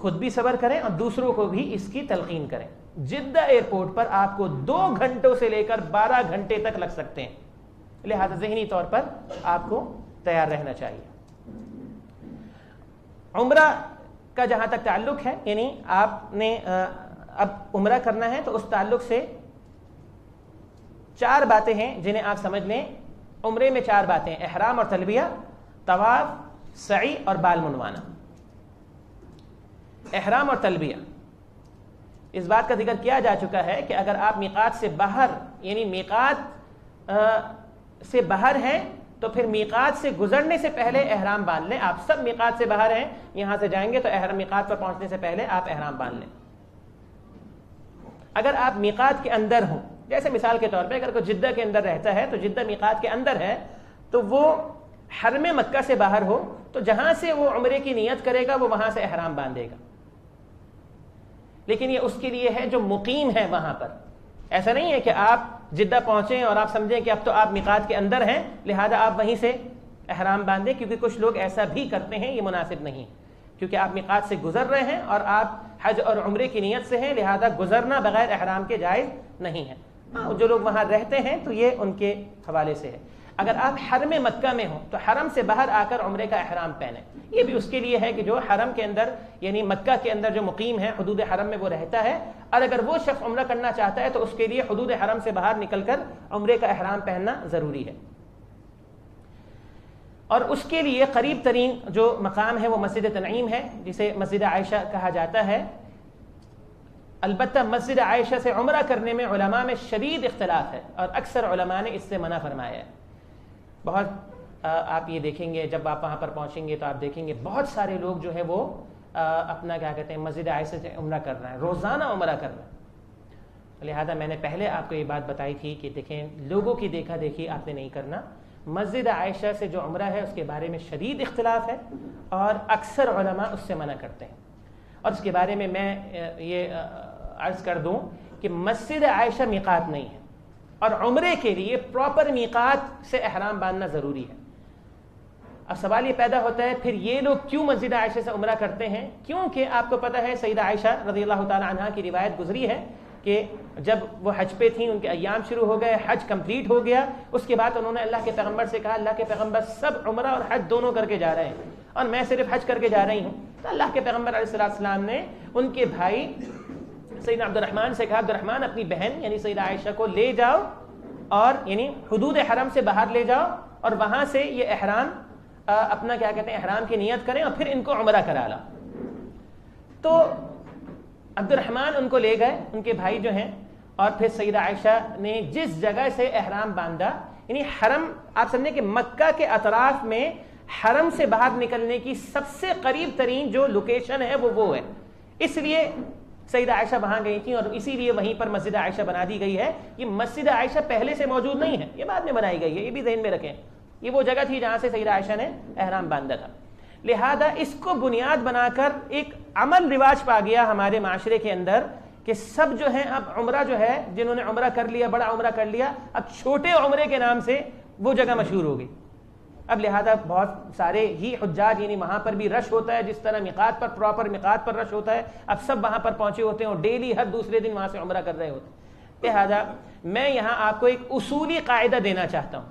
خود بھی صبر کریں اور دوسروں کو بھی اس کی تلقین کریں. جدہ ایئرپورٹ پر آپ کو 2 گھنٹوں سے لے کر 12 گھنٹے تک لگ سکتے ہیں, لہذا ذہنی طور پر آپ کو تیار رہنا چاہیے. عمرہ کا جہاں تک تعلق ہے, یعنی آپ نے اب عمرہ کرنا ہے تو اس تعلق سے 4 باتیں ہیں جنہیں آپ سمجھ لیں. عمرے میں 4 باتیں: احرام اور تلبیہ, طواف, سعی اور بال منوانا. احرام اور تلبیہ, اس بات کا ذکر کیا جا چکا ہے کہ اگر آپ میقات سے باہر, یعنی میقات سے باہر ہیں, تو پھر میقات سے گزرنے سے پہلے احرام باندھ لیں. آپ سب میقات سے باہر ہیں, یہاں سے جائیں گے تو میقات پر پہنچنے سے پہلے آپ احرام باندھ لیں. اگر آپ میقات کے اندر ہوں, جیسے مثال کے طور پہ اگر کوئی جدہ کے اندر رہتا ہے تو جدہ میقات کے اندر ہے, تو وہ حرم مکہ سے باہر ہو تو جہاں سے وہ عمرے کی نیت کرے گا وہ وہاں سے احرام باندھے گا. لیکن یہ اس کے لیے ہے جو مقیم ہے وہاں پر. ایسا نہیں ہے کہ آپ جدہ پہنچیں اور آپ سمجھیں کہ اب تو آپ میقات کے اندر ہیں لہذا آپ وہیں سے احرام باندھیں, کیونکہ کچھ لوگ ایسا بھی کرتے ہیں, یہ مناسب نہیں, کیونکہ آپ میقات سے گزر رہے ہیں اور آپ حج اور عمرے کی نیت سے ہیں, لہذا گزرنا بغیر احرام کے جائز نہیں ہے. جو لوگ وہاں رہتے ہیں تو یہ ان کے حوالے سے ہے. اگر آپ حرم مکہ میں ہوں تو حرم سے باہر آ کر عمرے کا احرام پہنیں. یہ بھی اس کے لیے ہے کہ جو حرم کے اندر, یعنی مکہ کے اندر جو مقیم ہے, حدود حرم میں وہ رہتا ہے, اور اگر وہ شخص عمرہ کرنا چاہتا ہے تو اس کے لیے حدود حرم سے باہر نکل کر عمرے کا احرام پہننا ضروری ہے. اور اس کے لیے قریب ترین جو مقام ہے وہ مسجد تنعیم ہے, جسے مسجد عائشہ کہا جاتا ہے. البتہ مسجد عائشہ سے عمرہ کرنے میں علماء میں شدید اختلاف ہے اور اکثر علماء نے اس سے منع فرمایا ہے. بہت آپ یہ دیکھیں گے جب آپ وہاں پر پہنچیں گے تو آپ دیکھیں گے بہت سارے لوگ جو ہے وہ اپنا کیا کہتے ہیں مسجد عائشہ سے عمرہ کر رہے ہیں, روزانہ عمرہ کر رہے ہیں. لہذا میں نے پہلے آپ کو یہ بات بتائی تھی کہ دیکھیں لوگوں کی دیکھا دیکھی آپ نے نہیں کرنا. مسجد عائشہ سے جو عمرہ ہے اس کے بارے میں شدید اختلاف ہے اور اکثر علماء اس سے منع کرتے ہیں. اور اس کے بارے میں یہ عرض کر دوں کہ مسجد عائشہ میقات نہیں ہے اور عمرے کے لیے پراپر میقات سے احرام باندھنا ضروری ہے. اب سوال یہ پیدا ہوتا ہے پھر یہ لوگ کیوں مسجد عائشہ سے عمرہ کرتے ہیں؟ کیونکہ آپ کو پتہ ہے سیدہ عائشہ رضی اللہ تعالی عنہا کی روایت گزری ہے کہ جب وہ حج پہ تھیں, ان کے ایام شروع ہو گئے, حج کمپلیٹ ہو گیا, اس کے بعد انہوں نے اللہ کے پیغمبر سے کہا, اللہ کے پیغمبر سب عمرہ اور حج دونوں کر کے جا رہے ہیں اور میں صرف حج کر کے جا رہی ہوں. تو اللہ کے پیغمبر علیہ السلام نے ان کے بھائی سیدنا عبد الرحمن سے کہا, عبد الرحمن اپنی بہن یعنی سیدہ عائشہ کو لے جاؤ اور یعنی حدود حرم سے باہر لے جاؤ اور وہاں سے یہ احرام اپنا کیا کہتے ہیں احرام کی نیت کریں اور پھر ان کو عمرہ کرا لا. تو عبد الرحمن ان کو لے گئے, ان کے بھائی جو ہیں, اور پھر سیدہ عائشہ نے جس جگہ سے احرام باندھا, یعنی حرم آپ سمجھیں کہ مکہ کے اطراف میں حرم سے باہر نکلنے کی سب سے قریب ترین جو لوکیشن ہے وہ ہے. اس لیے سیدہ عائشہ وہاں گئی تھیں اور اسی لیے وہیں پر مسجد عائشہ بنا دی گئی ہے. یہ مسجد عائشہ پہلے سے موجود نہیں ہے, یہ بعد میں بنائی گئی ہے, یہ بھی ذہن میں رکھیں. یہ وہ جگہ تھی جہاں سے سیدہ عائشہ نے احرام باندھا تھا. لہذا اس کو بنیاد بنا کر ایک عمل رواج پا گیا ہمارے معاشرے کے اندر کہ سب جو ہیں اب عمرہ جو ہے, جنہوں نے عمرہ کر لیا, بڑا عمرہ کر لیا, اب چھوٹے عمرے کے نام سے وہ جگہ مشہور ہو گئی. اب لہذا بہت سارے ہی حجاج, یعنی وہاں پر بھی رش ہوتا ہے جس طرح میقات پر پراپر میقات پر رش ہوتا ہے, اب سب وہاں پر پہنچے ہوتے ہیں اور ڈیلی ہر دوسرے دن وہاں سے عمرہ کر رہے ہوتے ہیں. لہذا میں یہاں آپ کو ایک اصولی قاعدہ دینا چاہتا ہوں,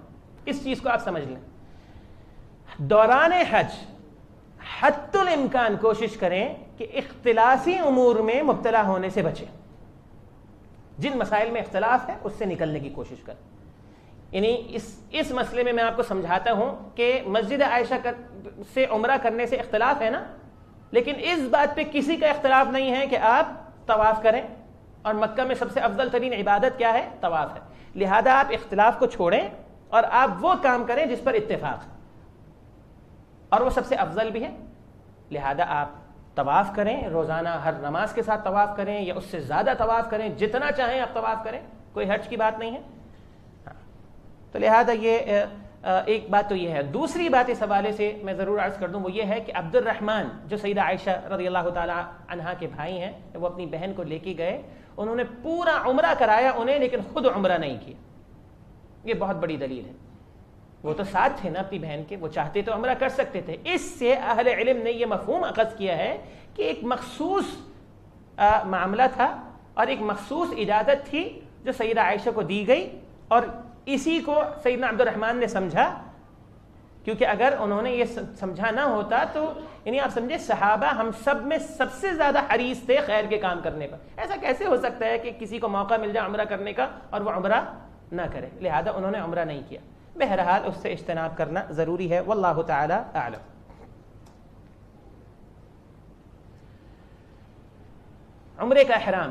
اس چیز کو آپ سمجھ لیں. دوران حج حتی الامکان کوشش کریں کہ اختلافی امور میں مبتلا ہونے سے بچیں. جن مسائل میں اختلاف ہے اس سے نکلنے کی کوشش کریں. یعنی اس مسئلے میں آپ کو سمجھاتا ہوں کہ مسجد عائشہ سے عمرہ کرنے سے اختلاف ہے نا, لیکن اس بات پہ کسی کا اختلاف نہیں ہے کہ آپ طواف کریں, اور مکہ میں سب سے افضل ترین عبادت کیا ہے؟ طواف ہے. لہذا آپ اختلاف کو چھوڑیں اور آپ وہ کام کریں جس پر اتفاق ہے اور وہ سب سے افضل بھی ہے. لہذا آپ طواف کریں, روزانہ ہر نماز کے ساتھ طواف کریں یا اس سے زیادہ طواف کریں, جتنا چاہیں آپ طواف کریں, کوئی حرج کی بات نہیں ہے. تو لہذا یہ ایک بات تو یہ ہے. دوسری بات اس حوالے سے میں ضرور عرض کر دوں, وہ یہ ہے کہ عبد الرحمن جو سیدہ عائشہ رضی اللہ تعالی عنہا کے بھائی ہیں, وہ اپنی بہن کو لے کے گئے, انہوں نے پورا عمرہ کرایا انہیں, لیکن خود عمرہ نہیں کیا. یہ بہت بڑی دلیل ہے. وہ تو ساتھ تھے نا اپنی بہن کے, وہ چاہتے تو عمرہ کر سکتے تھے. اس سے اہل علم نے یہ مفہوم اخذ کیا ہے کہ ایک مخصوص معاملہ تھا اور ایک مخصوص اجازت تھی جو سیدہ عائشہ کو دی گئی، اور اسی کو سیدنا عبد الرحمن نے سمجھا، کیونکہ اگر انہوں نے یہ سمجھا نہ ہوتا تو یعنی آپ سمجھے صحابہ ہم سب میں سب سے زیادہ حریص تھے خیر کے کام کرنے پر. ایسا کیسے ہو سکتا ہے کہ کسی کو موقع مل جائے عمرہ کرنے کا اور وہ عمرہ نہ کرے؟ لہذا انہوں نے عمرہ نہیں کیا. بہرحال اس سے اجتناب کرنا ضروری ہے، واللہ تعالی اعلم. عمرے کا احرام،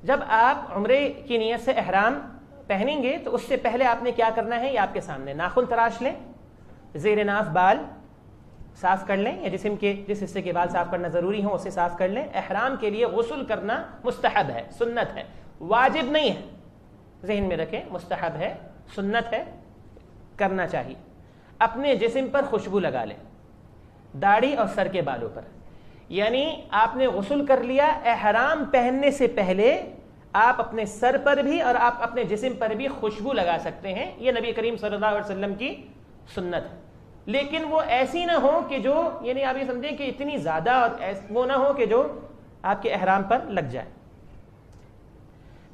جب آپ عمرے کی نیت سے احرام پہنیں گے تو اس سے پہلے آپ نے کیا کرنا ہے؟ یہ آپ کے سامنے. ناخن تراش لیں، زیر ناف بال صاف کر لیں، یا جسم کے جس حصے کے بال صاف کرنا ضروری ہو اسے صاف کر لیں. احرام کے لیے غسل کرنا مستحب ہے، سنت ہے، واجب نہیں ہے. ذہن میں رکھیں، مستحب ہے، سنت ہے، کرنا چاہیے. اپنے جسم پر خوشبو لگا لیں، داڑھی اور سر کے بالوں پر. یعنی آپ نے غسل کر لیا، احرام پہننے سے پہلے آپ اپنے سر پر بھی اور آپ اپنے جسم پر بھی خوشبو لگا سکتے ہیں. یہ نبی کریم صلی اللہ علیہ وسلم کی سنت ہے. لیکن وہ ایسی نہ ہو کہ جو یعنی آپ یہ سمجھیں کہ اتنی زیادہ، اور وہ نہ ہو کہ جو آپ کے احرام پر لگ جائے.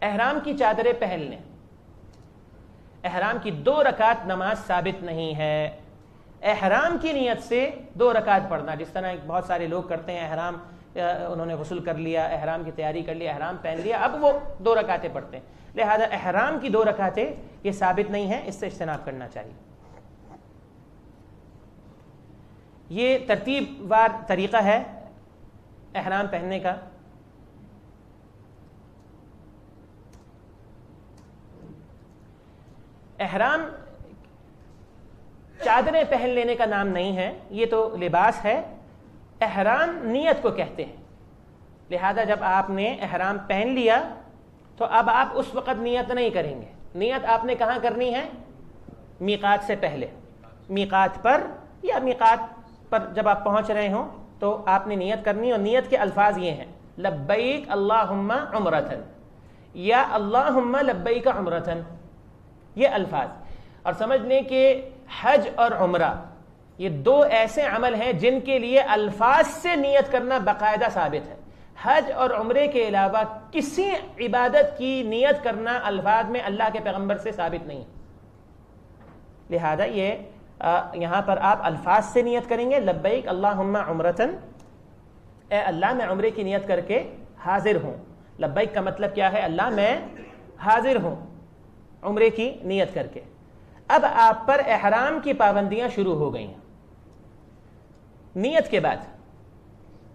احرام کی چادریں پہن لیں. احرام کی 2 رکعت نماز ثابت نہیں ہے. احرام کی نیت سے 2 رکعت پڑھنا، جس طرح بہت سارے لوگ کرتے ہیں، احرام انہوں نے غسل کر لیا، احرام کی تیاری کر لی، احرام پہن لیا، اب وہ 2 رکعتیں پڑھتے ہیں. لہذا احرام کی 2 رکعتیں یہ ثابت نہیں ہے، اس سے اجتناب کرنا چاہیے. یہ ترتیب وار طریقہ ہے احرام پہننے کا. احرام چادریں پہن لینے کا نام نہیں ہے، یہ تو لباس ہے. احرام نیت کو کہتے ہیں. لہذا جب آپ نے احرام پہن لیا تو اب آپ اس وقت نیت نہیں کریں گے. نیت آپ نے کہاں کرنی ہے؟ میقات سے پہلے. میقات پر یا میقات پر جب آپ پہنچ رہے ہوں تو آپ نے نیت کرنی، اور نیت کے الفاظ یہ ہیں: لبیک اللہم عمرتن یا اللہم لبیک عمرتن. یہ الفاظ. اور سمجھ لیں کہ حج اور عمرہ یہ 2 ایسے عمل ہیں جن کے لیے الفاظ سے نیت کرنا باقاعدہ ثابت ہے. حج اور عمرے کے علاوہ کسی عبادت کی نیت کرنا الفاظ میں اللہ کے پیغمبر سے ثابت نہیں. لہذا یہ یہاں پر آپ الفاظ سے نیت کریں گے: لبیک اللہم عمرتن، اے اللہ میں عمرے کی نیت کر کے حاضر ہوں. لبیک کا مطلب کیا ہے؟ اللہ میں حاضر ہوں عمرے کی نیت کر کے. اب آپ پر احرام کی پابندیاں شروع ہو گئی ہیں. نیت کے بعد،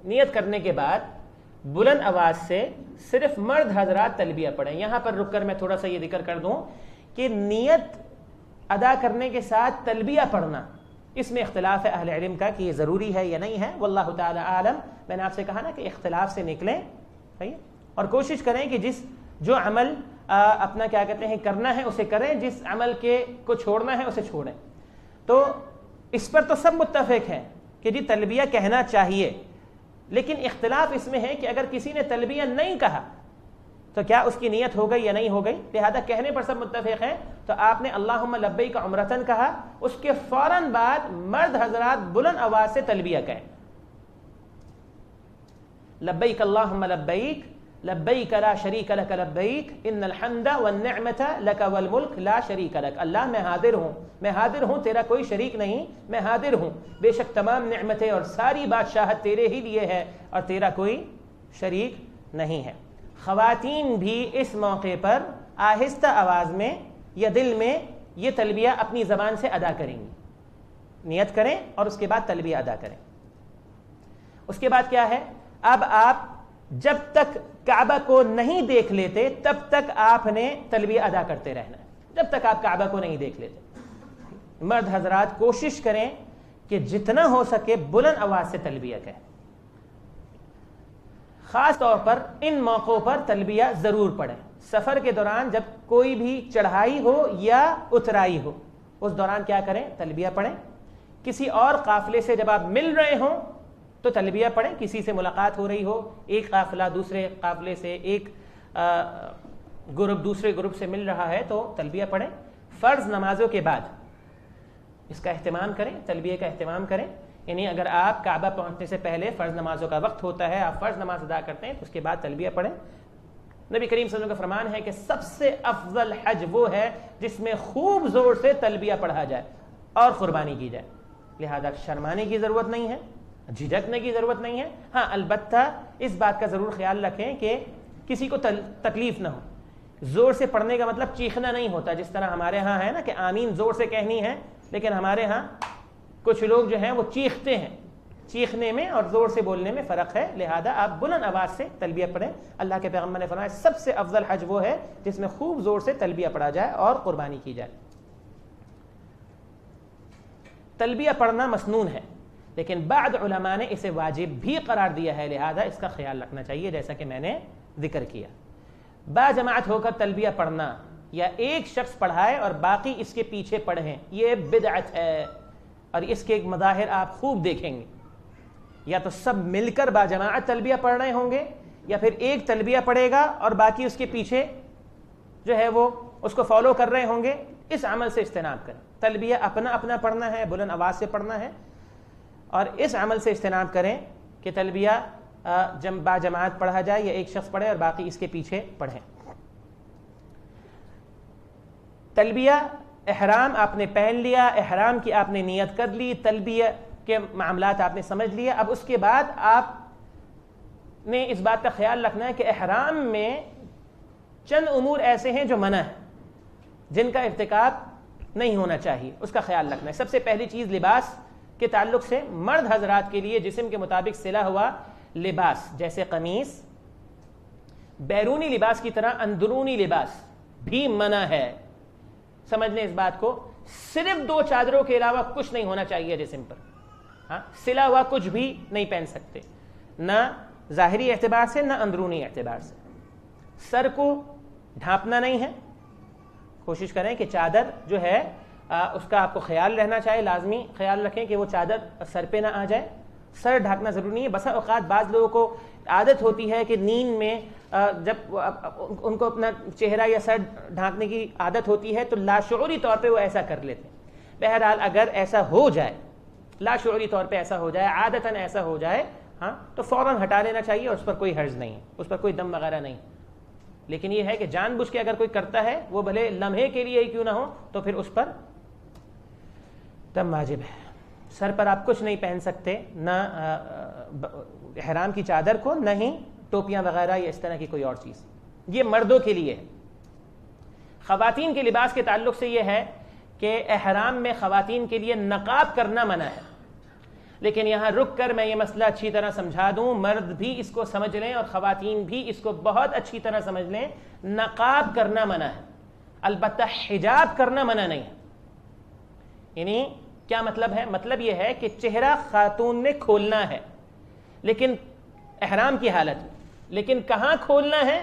نیت کرنے کے بعد بلند آواز سے صرف مرد حضرات تلبیہ پڑھیں. یہاں پر رک کر میں تھوڑا سا یہ ذکر کر دوں کہ نیت ادا کرنے کے ساتھ تلبیہ پڑھنا، اس میں اختلاف ہے اہل علم کا کہ یہ ضروری ہے یا نہیں ہے. واللہ تعالی عالم. میں نے آپ سے کہا نا کہ اختلاف سے نکلیں اور کوشش کریں کہ جو عمل اپنا کیا کہتے ہیں کرنا ہے اسے کریں، جس عمل کو چھوڑنا ہے اسے چھوڑیں. تو اس پر تو سب متفق ہیں کہ جی تلبیہ کہنا چاہیے، لیکن اختلاف اس میں ہے کہ اگر کسی نے تلبیہ نہیں کہا تو کیا اس کی نیت ہو گئی یا نہیں ہو گئی. لہذا کہنے پر سب متفق ہیں. تو آپ نے اللہم لبیک عمرتن کہا، اس کے فوراً بعد مرد حضرات بلند آواز سے تلبیہ کہیں: لبیک اللہم لبیک لبیک لا شریک لک لبیک ان الحمد والنعمت لک والملک لا شریک لک. اللہ میں حاضر ہوں، تیرا کوئی شریک نہیں، میں حاضر ہوں. بے شک تمام نعمتیں اور ساری بادشاہت تیرے ہی لیے ہے اور تیرا کوئی شریک نہیں ہے. خواتین بھی اس موقع پر آہستہ آواز میں یا دل میں یہ تلبیہ اپنی زبان سے ادا کریں گی. نیت کریں اور اس کے بعد تلبیہ ادا کریں. اس کے بعد کیا ہے؟ اب آپ جب تک کعبہ کو نہیں دیکھ لیتے تب تک آپ نے تلبیہ ادا کرتے رہنا ہے. جب تک آپ کعبہ کو نہیں دیکھ لیتے. مرد حضرات کوشش کریں کہ جتنا ہو سکے بلند آواز سے تلبیہ کہیں. خاص طور پر ان موقعوں پر تلبیہ ضرور پڑھیں. سفر کے دوران جب کوئی بھی چڑھائی ہو یا اترائی ہو اس دوران کیا کریں؟ تلبیہ پڑھیں. کسی اور قافلے سے جب آپ مل رہے ہوں تو تلبیہ پڑھیں. کسی سے ملاقات ہو رہی ہو، ایک قافلہ دوسرے قافلے سے، ایک گروپ دوسرے گروپ سے مل رہا ہے تو تلبیہ پڑھیں. فرض نمازوں کے بعد اس کا اہتمام کریں، تلبیہ کا اہتمام کریں. یعنی اگر آپ کعبہ پہنچنے سے پہلے فرض نمازوں کا وقت ہوتا ہے، آپ فرض نماز ادا کرتے ہیں، تو اس کے بعد تلبیہ پڑھیں۔ نبی کریم صلی اللہ علیہ وسلم کا فرمان ہے کہ سب سے افضل حج وہ ہے جس میں خوب زور سے تلبیہ پڑھا جائے اور قربانی کی جائے۔ لہذا شرمانے کی ضرورت نہیں ہے، جھجکنے کی ضرورت نہیں ہے۔ ہاں البتہ اس بات کا ضرور خیال رکھیں کہ کسی کو تکلیف نہ ہو۔ زور سے پڑھنے کا مطلب چیخنا نہیں ہوتا، جس طرح ہمارے ہاں ہے نا کہ آمین زور سے کہنی ہے، لیکن ہمارے ہاں کچھ لوگ جو ہیں وہ چیختے ہیں۔ چیخنے میں اور زور سے بولنے میں فرق ہے، لہذا آپ بلند آواز سے تلبیہ پڑھیں۔ اللہ کے پیغمبر نے فرمایا سب سے افضل حج وہ ہے جس میں خوب زور سے تلبیہ پڑھا جائے اور قربانی کی جائے۔ تلبیہ پڑھنا مسنون ہے، لیکن بعض علماء نے اسے واجب بھی قرار دیا ہے، لہذا اس کا خیال رکھنا چاہیے جیسا کہ میں نے ذکر کیا۔ با جماعت ہو کر تلبیہ پڑھنا یا ایک شخص پڑھائے اور باقی اس کے پیچھے پڑھیں، یہ بدعت ہے، اور اس کے ایک مظاہر آپ خوب دیکھیں گے۔ یا تو سب مل کر با جماعت تلبیہ پڑھ رہے ہوں گے، یا پھر ایک تلبیہ پڑھے گا اور باقی اس کے پیچھے جو ہے وہ اس کو فالو کر رہے ہوں گے۔ اس عمل سے اجتناب کریں۔ تلبیہ اپنا اپنا پڑھنا ہے، بلند آواز سے پڑھنا ہے، اور اس عمل سے اجتناب کریں کہ تلبیہ با جماعت پڑھا جائے یا ایک شخص پڑھے اور باقی اس کے پیچھے پڑھیں۔ تلبیہ احرام آپ نے پہن لیا، احرام کی آپ نے نیت کر لی، تلبیہ کے معاملات آپ نے سمجھ لیا۔ اب اس کے بعد آپ نے اس بات کا خیال رکھنا ہے کہ احرام میں چند امور ایسے ہیں جو منع ہیں، جن کا ارتکاب نہیں ہونا چاہیے، اس کا خیال رکھنا ہے۔ سب سے پہلی چیز لباس کے تعلق سے مرد حضرات کے لیے جسم کے مطابق سلا ہوا لباس جیسے قمیص، بیرونی لباس کی طرح اندرونی لباس بھی منع ہے۔ سمجھ لیں اس بات کو، صرف 2 چادروں کے علاوہ کچھ نہیں ہونا چاہیے جسم پر۔ ہاں سلا ہوا کچھ بھی نہیں پہن سکتے، نہ ظاہری اعتبار سے نہ اندرونی اعتبار سے۔ سر کو ڈھانپنا نہیں ہے، کوشش کریں کہ چادر جو ہے اس کا آپ کو خیال رہنا چاہیے، لازمی خیال رکھیں کہ وہ چادر سر پہ نہ آ جائے۔ سر ڈھانکنا ضروری نہیں ہے۔ بسا اوقات بعض لوگوں کو عادت ہوتی ہے کہ نیند میں جب ان کو اپنا چہرہ یا سر ڈھانکنے کی عادت ہوتی ہے تو لاشعوری طور پہ وہ ایسا کر لیتے ہیں۔ بہرحال اگر ایسا ہو جائے، لاشعوری طور پہ ایسا ہو جائے، عادتاً ایسا ہو جائے، ہاں تو فوراً ہٹا لینا چاہیے، اور اس پر کوئی حرج نہیں ہے، اس پر کوئی دم وغیرہ نہیں۔ لیکن یہ ہے کہ جان بوجھ کے اگر کوئی کرتا ہے، وہ بھلے لمحے کے لیے ہی کیوں نہ ہو، تو پھر اس پر دم واجب ہے۔ سر پر آپ کچھ نہیں پہن سکتے، نہ احرام کی چادر کو، نہ ہی ٹوپیاں وغیرہ یا اس طرح کی کوئی اور چیز۔ یہ مردوں کے لیے ہے۔ خواتین کے لباس کے تعلق سے یہ ہے کہ احرام میں خواتین کے لیے نقاب کرنا منع ہے، لیکن یہاں رک کر میں یہ مسئلہ اچھی طرح سمجھا دوں، مرد بھی اس کو سمجھ لیں اور خواتین بھی اس کو بہت اچھی طرح سمجھ لیں۔ نقاب کرنا منع ہے، البتہ حجاب کرنا منع نہیں ہے۔ یعنی کیا مطلب ہے؟ مطلب یہ ہے کہ چہرہ خاتون نے کھولنا ہے، لیکن احرام کی حالت میں، لیکن کہاں کھولنا ہے؟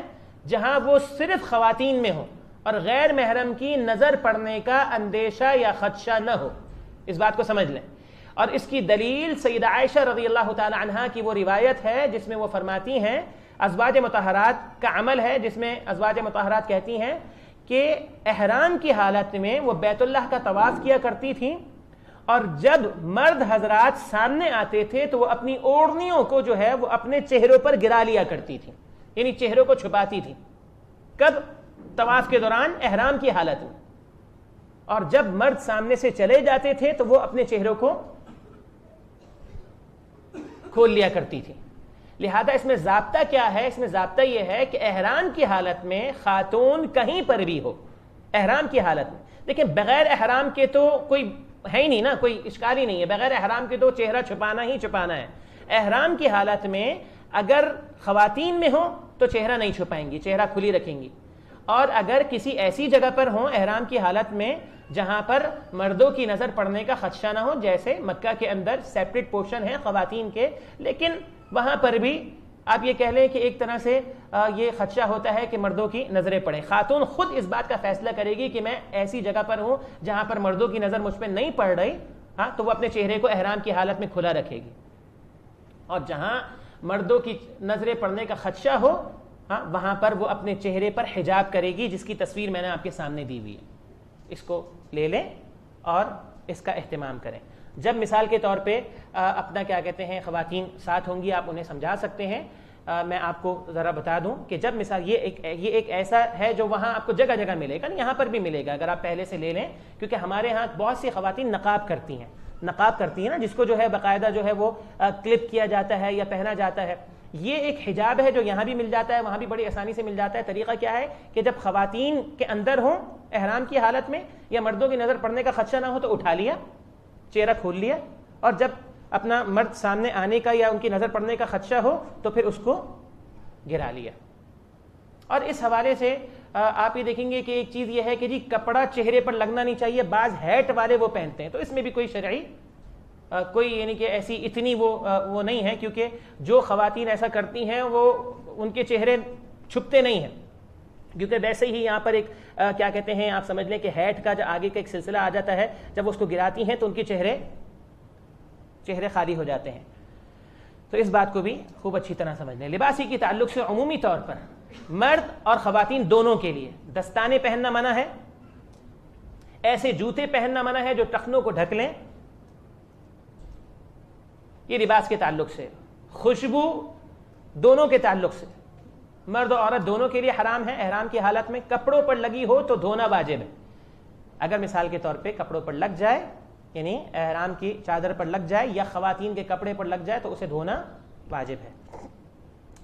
جہاں وہ صرف خواتین میں ہو اور غیر محرم کی نظر پڑنے کا اندیشہ یا خدشہ نہ ہو۔ اس بات کو سمجھ لیں۔ اور اس کی دلیل سیدہ عائشہ رضی اللہ تعالی عنہا کی وہ روایت ہے جس میں وہ فرماتی ہیں، ازواج مطہرات کا عمل ہے جس میں ازواج مطہرات کہتی ہیں کہ احرام کی حالت میں وہ بیت اللہ کا طواف کیا کرتی تھیں، اور جب مرد حضرات سامنے آتے تھے تو وہ اپنی اوڑھنیوں کو جو ہے وہ اپنے چہروں پر گرا لیا کرتی تھیں، یعنی چہروں کو چھپاتی تھیں۔ کب؟ طواف کے دوران، احرام کی حالت میں۔ اور جب مرد سامنے سے چلے جاتے تھے تو وہ اپنے چہروں کو کھول لیا کرتی تھی۔ لہذا اس میں ضابطہ کیا ہے؟ اس میں ضابطہ یہ ہے کہ احرام کی حالت میں خاتون کہیں پر بھی ہو، احرام کی حالت میں، لیکن بغیر احرام کے تو کوئی ہے ہی نہیں نا، کوئی اشکال ہی نہیں ہے، بغیر احرام کے تو چہرہ چھپانا ہی چھپانا ہے۔ احرام کی حالت میں اگر خواتین میں ہو تو چہرہ نہیں چھپائیں گی، چہرہ کھلی رکھیں گی، اور اگر کسی ایسی جگہ پر ہوں احرام کی حالت میں جہاں پر مردوں کی نظر پڑنے کا خدشہ نہ ہو، جیسے مکہ کے اندر سیپریٹ پورشن ہے خواتین کے، لیکن وہاں پر بھی آپ یہ کہہ لیں کہ ایک طرح سے یہ خدشہ ہوتا ہے کہ مردوں کی نظریں پڑیں۔ خاتون خود اس بات کا فیصلہ کرے گی کہ میں ایسی جگہ پر ہوں جہاں پر مردوں کی نظر مجھ پہ نہیں پڑ رہی، ہاں تو وہ اپنے چہرے کو احرام کی حالت میں کھلا رکھے گی، اور جہاں مردوں کی نظریں پڑنے کا خدشہ ہو، ہاں وہاں پر وہ اپنے چہرے پر حجاب کرے گی، جس کی تصویر میں نے آپ کے سامنے دی ہوئی ہے۔ اس کو لے لیں اور اس کا اہتمام کریں۔ جب مثال کے طور پہ اپنا کیا کہتے ہیں خواتین ساتھ ہوں گی آپ انہیں سمجھا سکتے ہیں. میں آپ کو ذرا بتا دوں کہ جب مثال یہ ایک ایسا ہے جو وہاں آپ کو جگہ جگہ ملے گا, یہاں پر بھی ملے گا اگر آپ پہلے سے لے لیں, کیونکہ ہمارے ہاں بہت سی خواتین نقاب کرتی ہیں نا, جس کو جو ہے باقاعدہ جو ہے وہ کلپ کیا جاتا ہے یا پہنا جاتا ہے. یہ ایک حجاب ہے جو یہاں بھی مل جاتا ہے, وہاں بھی بڑی آسانی سے مل جاتا ہے. طریقہ کیا ہے کہ جب خواتین کے اندر ہوں احرام کی حالت میں یا مردوں کی نظر پڑنے کا خدشہ نہ ہو تو اٹھا لیا, چہرہ کھول لیا, اور جب اپنا مرد سامنے آنے کا یا ان کی نظر پڑنے کا خدشہ ہو تو پھر اس کو گرا لیا. اور اس حوالے سے آپ یہ دیکھیں گے کہ ایک چیز یہ ہے کہ جی کپڑا چہرے پر لگنا نہیں چاہیے, بعض ہیٹ والے وہ پہنتے ہیں, تو اس میں بھی کوئی شرعی کوئی یعنی کہ ایسی اتنی وہ نہیں ہے, کیونکہ جو خواتین ایسا کرتی ہیں وہ ان کے چہرے چھپتے نہیں ہیں, کیونکہ ویسے ہی یہاں پر ایک کیا کہتے ہیں آپ سمجھ لیں کہ ہیٹ کا جو آگے کا ایک سلسلہ آ جاتا ہے, جب وہ اس کو گراتی ہیں تو ان کے چہرے خالی ہو جاتے ہیں. تو اس بات کو بھی خوب اچھی طرح سمجھ لیں. لباسی کے تعلق سے عمومی طور پر مرد اور خواتین دونوں کے لیے دستانے پہننا منع ہے, ایسے جوتے پہننا منع ہے جو ٹخنوں کو ڈھک لیں, یہ لباس کے تعلق سے. خوشبو دونوں کے تعلق سے مرد اور عورت دونوں کے لیے حرام ہے احرام کی حالت میں. کپڑوں پر لگی ہو تو دھونا واجب ہے. اگر مثال کے طور پہ کپڑوں پر لگ جائے, یعنی احرام کی چادر پر لگ جائے یا خواتین کے کپڑے پر لگ جائے تو اسے دھونا واجب ہے.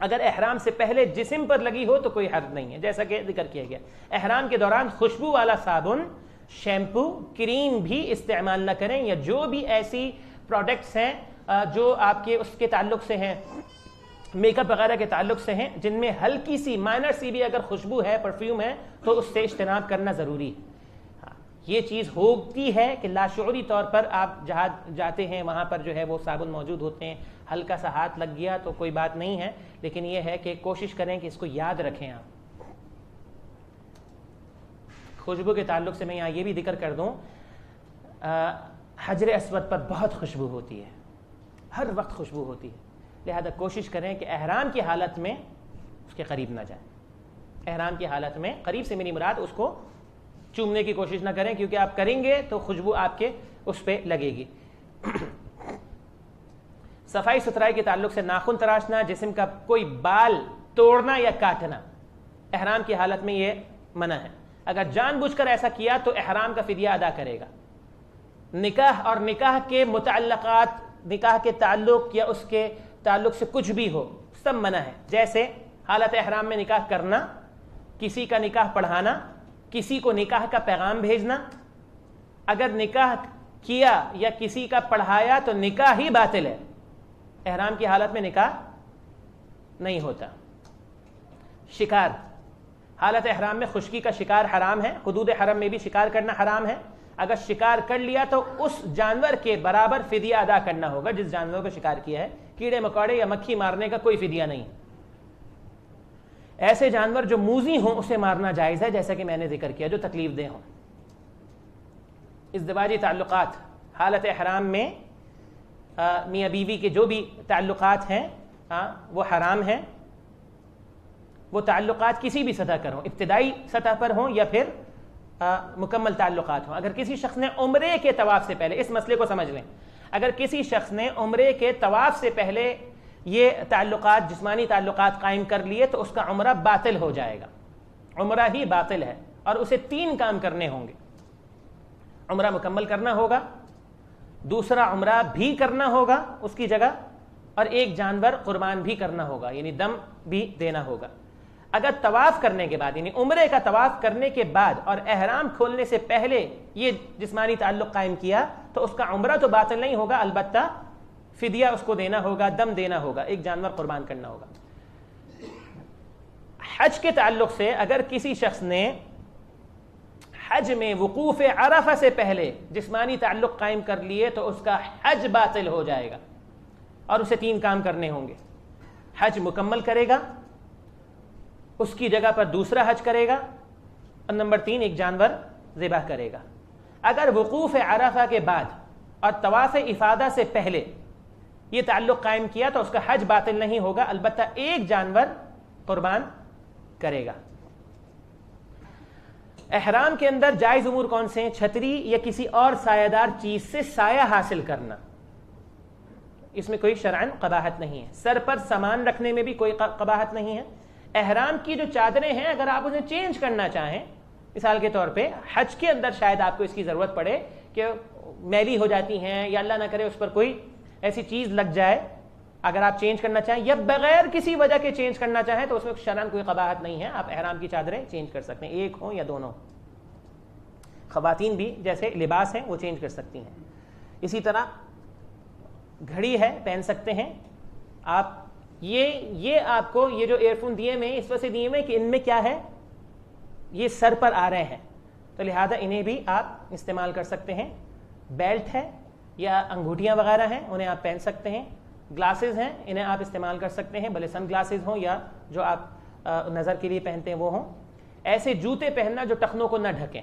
اگر احرام سے پہلے جسم پر لگی ہو تو کوئی حرج نہیں ہے, جیسا کہ ذکر کیا گیا. احرام کے دوران خوشبو والا صابن, شیمپو, کریم بھی استعمال نہ کریں, یا جو بھی ایسی پروڈکٹس ہیں جو آپ کے اس کے تعلق سے ہیں, میک اپ وغیرہ کے تعلق سے ہیں, جن میں ہلکی سی مائنر سی بھی اگر خوشبو ہے, پرفیوم ہے, تو اس سے اجتناب کرنا ضروری ہے. یہ چیز ہوتی ہے کہ لاشعوری طور پر آپ جہاں جاتے ہیں وہاں پر جو ہے وہ صابن موجود ہوتے ہیں, ہلکا سا ہاتھ لگ گیا تو کوئی بات نہیں ہے, لیکن یہ ہے کہ کوشش کریں کہ اس کو یاد رکھیں. آپ خوشبو کے تعلق سے میں یہاں یہ بھی ذکر کر دوں, حجر اسود پر بہت خوشبو ہوتی ہے, ہر وقت خوشبو ہوتی ہے, لہذا کوشش کریں کہ احرام کی حالت میں اس کے قریب نہ جائیں. احرام کی حالت میں قریب سے میری مراد اس کو چومنے کی کوشش نہ کریں, کیونکہ آپ کریں گے تو خوشبو آپ کے اس پہ لگے گی. صفائی ستھرائی کے تعلق سے ناخن تراشنا, جسم کا کوئی بال توڑنا یا کاٹنا احرام کی حالت میں یہ منع ہے. اگر جان بوجھ کر ایسا کیا تو احرام کا فدیہ ادا کرے گا. نکاح اور نکاح کے متعلقات, نکاح کے تعلق یا اس کے تعلق سے کچھ بھی ہو, سب منع ہے. جیسے حالت احرام میں نکاح کرنا, کسی کا نکاح پڑھانا, کسی کو نکاح کا پیغام بھیجنا. اگر نکاح کیا یا کسی کا پڑھایا تو نکاح ہی باطل ہے, احرام کی حالت میں نکاح نہیں ہوتا. شکار, حالت احرام میں خشکی کا شکار حرام ہے. حدود حرم میں بھی شکار کرنا حرام ہے. اگر شکار کر لیا تو اس جانور کے برابر فدیہ ادا کرنا ہوگا جس جانور کو شکار کیا ہے. کیڑے مکوڑے یا مکھی مارنے کا کوئی فدیہ نہیں. ایسے جانور جو موذی ہوں اسے مارنا جائز ہے, جیسا کہ میں نے ذکر کیا, جو تکلیف دہ ہوں. ازدواجی تعلقات, حالت احرام میں میاں بیوی کے جو بھی تعلقات ہیں وہ حرام ہیں. وہ تعلقات کسی بھی سطح پر ہوں, ابتدائی سطح پر ہوں یا پھر مکمل تعلقات ہوں. اگر کسی شخص نے عمرے کے طواف سے پہلے, اس مسئلے کو سمجھ لیں, اگر کسی شخص نے عمرے کے طواف سے پہلے یہ تعلقات, جسمانی تعلقات قائم کر لیے تو اس کا عمرہ باطل ہو جائے گا. عمرہ ہی باطل ہے, اور اسے 3 کام کرنے ہوں گے. عمرہ مکمل کرنا ہوگا, دوسرا عمرہ بھی کرنا ہوگا اس کی جگہ, اور ایک جانور قربان بھی کرنا ہوگا, یعنی دم بھی دینا ہوگا. اگر طواف کرنے کے بعد, یعنی عمرے کا طواف کرنے کے بعد اور احرام کھولنے سے پہلے یہ جسمانی تعلق قائم کیا تو اس کا عمرہ تو باطل نہیں ہوگا, البتہ فدیہ اس کو دینا ہوگا, دم دینا ہوگا, ایک جانور قربان کرنا ہوگا. حج کے تعلق سے اگر کسی شخص نے حج میں وقوف عرفہ سے پہلے جسمانی تعلق قائم کر لیے تو اس کا حج باطل ہو جائے گا, اور اسے 3 کام کرنے ہوں گے. حج مکمل کرے گا, اس کی جگہ پر دوسرا حج کرے گا, اور نمبر 3 ایک جانور ذبح کرے گا. اگر وقوف عرفہ کے بعد اور طواف افادہ سے پہلے یہ تعلق قائم کیا تو اس کا حج باطل نہیں ہوگا, البتہ ایک جانور قربان کرے گا. احرام کے اندر جائز امور کون سے ہیں؟ چھتری یا کسی اور سایہ دار چیز سے سایہ حاصل کرنا، اس میں کوئی شرعن قباحت نہیں ہے. سر پر سامان رکھنے میں بھی کوئی قباحت نہیں ہے. احرام کی جو چادریں ہیں اگر آپ انہیں چینج کرنا چاہیں، مثال کے طور پہ حج کے اندر شاید آپ کو اس کی ضرورت پڑے کہ میلی ہو جاتی ہیں یا اللہ نہ کرے اس پر کوئی ایسی چیز لگ جائے، اگر آپ چینج کرنا چاہیں یا بغیر کسی وجہ کے چینج کرنا چاہیں تو اس میں شرعن کوئی قباحت نہیں ہے. آپ احرام کی چادریں چینج کر سکتے ہیں، ایک ہوں یا دونوں. خواتین بھی جیسے لباس ہیں وہ چینج کر سکتی ہیں. اسی طرح گھڑی ہے پہن سکتے ہیں آپ. یہ آپ کو یہ جو ایئر فون دیے میں اس وجہ سے دیے میں کہ ان میں کیا ہے، یہ سر پر آ رہے ہیں تو لہذا انہیں بھی آپ استعمال کر سکتے ہیں. بیلٹ ہے یا انگوٹھیاں وغیرہ ہیں انہیں آپ پہن سکتے ہیں. گلاسز ہیں انہیں آپ استعمال کر سکتے ہیں، بھلے سن گلاسز ہوں یا جو آپ نظر کے لیے پہنتے ہیں وہ ہوں. ایسے جوتے پہننا جو ٹخنوں کو نہ ڈھکیں،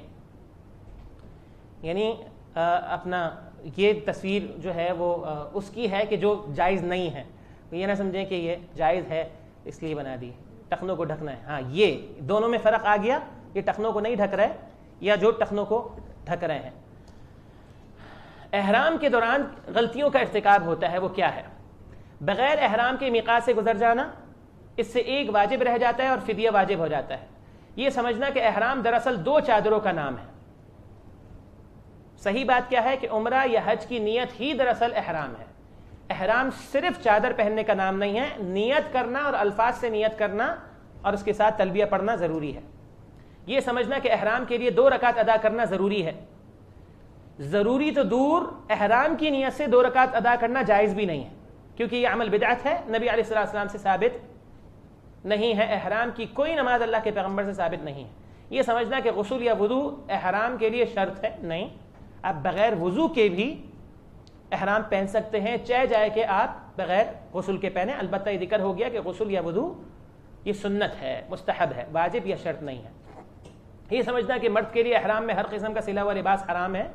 یعنی اپنا یہ تصویر جو ہے وہ اس کی ہے کہ جو جائز نہیں ہے، یہ نہ سمجھیں کہ یہ جائز ہے اس لیے بنا دی، ٹخنوں کو ڈھکنا ہے. ہاں یہ دونوں میں فرق آ گیا، یہ ٹخنوں کو نہیں ڈھک رہے یا جو ٹخنوں کو ڈھک رہے ہیں. احرام کے دوران غلطیوں کا ارتکاب ہوتا ہے، وہ کیا ہے؟ بغیر احرام کے میقات سے گزر جانا، اس سے ایک واجب رہ جاتا ہے اور فدیہ واجب ہو جاتا ہے. یہ سمجھنا کہ احرام دراصل 2 چادروں کا نام ہے. صحیح بات کیا ہے کہ عمرہ یا حج کی نیت ہی دراصل احرام ہے. احرام صرف چادر پہننے کا نام نہیں ہے، نیت کرنا اور الفاظ سے نیت کرنا اور اس کے ساتھ تلبیہ پڑھنا ضروری ہے. یہ سمجھنا کہ احرام کے لیے 2 رکعت ادا کرنا ضروری ہے، ضروری تو دور، احرام کی نیت سے 2 رکعت ادا کرنا جائز بھی نہیں ہے کیونکہ یہ عمل بدعت ہے، نبی علیہ الصلوۃ والسلام سے ثابت نہیں ہے. احرام کی کوئی نماز اللہ کے پیغمبر سے ثابت نہیں ہے. یہ سمجھنا کہ غسل یا وضو احرام کے لیے شرط ہے، نہیں. آپ بغیر وضو کے بھی احرام پہن سکتے ہیں، چاہے جائے کہ آپ بغیر غسل کے پہنے. البتہ یہ ذکر ہو گیا کہ غسل یا وضو یہ سنت ہے، مستحب ہے، واجب یا شرط نہیں ہے. یہ سمجھنا کہ مرد کے لیے احرام میں ہر قسم کا سلا ہوا لباس حرام ہے،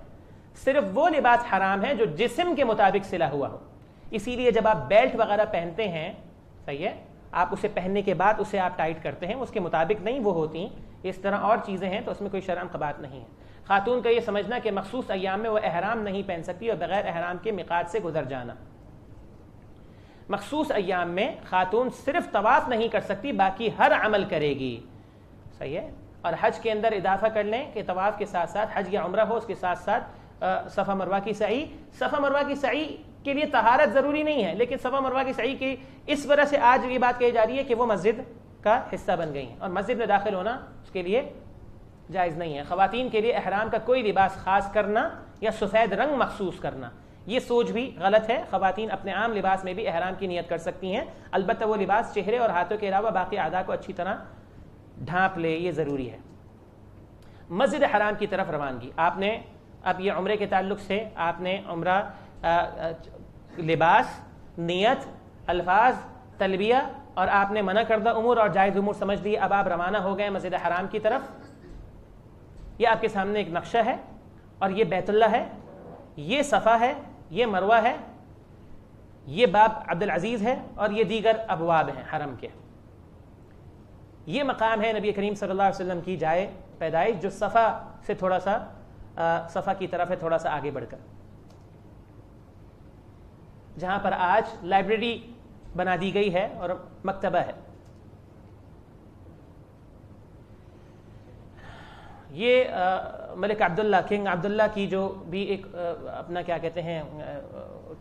صرف وہ لباس حرام ہے جو جسم کے مطابق سلا ہوا ہو. اسی لیے جب آپ بیلٹ وغیرہ پہنتے ہیں، صحیح ہے، آپ اسے پہننے کے بعد اسے آپ ٹائٹ کرتے ہیں، اس کے مطابق نہیں وہ ہوتی. اس طرح اور چیزیں ہیں تو اس میں کوئی شرعن قباحت نہیں ہے. خاتون کا یہ سمجھنا کہ مخصوص ایام میں وہ احرام نہیں پہن سکتی اور بغیر احرام کے میقات سے گزر جانا. مخصوص ایام میں خاتون صرف طواف نہیں کر سکتی، باقی ہر عمل کرے گی، صحیح ہے. اور حج کے اندر اضافہ کر لیں کہ طواف کے ساتھ ساتھ حج یا عمرہ ہو، اس کے ساتھ ساتھ صفا مروہ کی سعی. صفا مروہ کی سعی کے لیے طہارت ضروری نہیں ہے، لیکن صفا مروہ کی سعی کی اس وجہ سے آج یہ بات کہی جا رہی ہے کہ وہ مسجد کا حصہ بن گئی ہیں اور مسجد میں داخل ہونا اس کے لیے جائز نہیں ہے. خواتین کے لیے احرام کا کوئی لباس خاص کرنا یا سفید رنگ مخصوص کرنا، یہ سوچ بھی غلط ہے. خواتین اپنے عام لباس میں بھی احرام کی نیت کر سکتی ہیں، البتہ وہ لباس چہرے اور ہاتھوں کے علاوہ باقی اعضاء کو اچھی طرح ڈھانپ لے، یہ ضروری ہے. مسجد حرام کی طرف روانگی، آپ نے اب یہ عمرے کے تعلق سے آپ نے عمرہ لباس، نیت، الفاظ، تلبیہ اور آپ نے منع کردہ امور اور جائز امور سمجھ لیے. اب آپ روانہ ہو گئے مسجد حرام کی طرف. یہ آپ کے سامنے ایک نقشہ ہے اور یہ بیت اللہ ہے، یہ صفا ہے، یہ مروہ ہے، یہ باب عبدالعزیز ہے اور یہ دیگر ابواب ہیں حرم کے. یہ مقام ہے نبی کریم صلی اللہ علیہ وسلم کی جائے پیدائش جو صفا سے تھوڑا سا صفا کی طرف ہے، تھوڑا سا آگے بڑھ کر، جہاں پر آج لائبریری بنا دی گئی ہے اور مکتبہ ہے. یہ ملک عبداللہ، کنگ عبداللہ کی جو بھی ایک اپنا کیا کہتے ہیں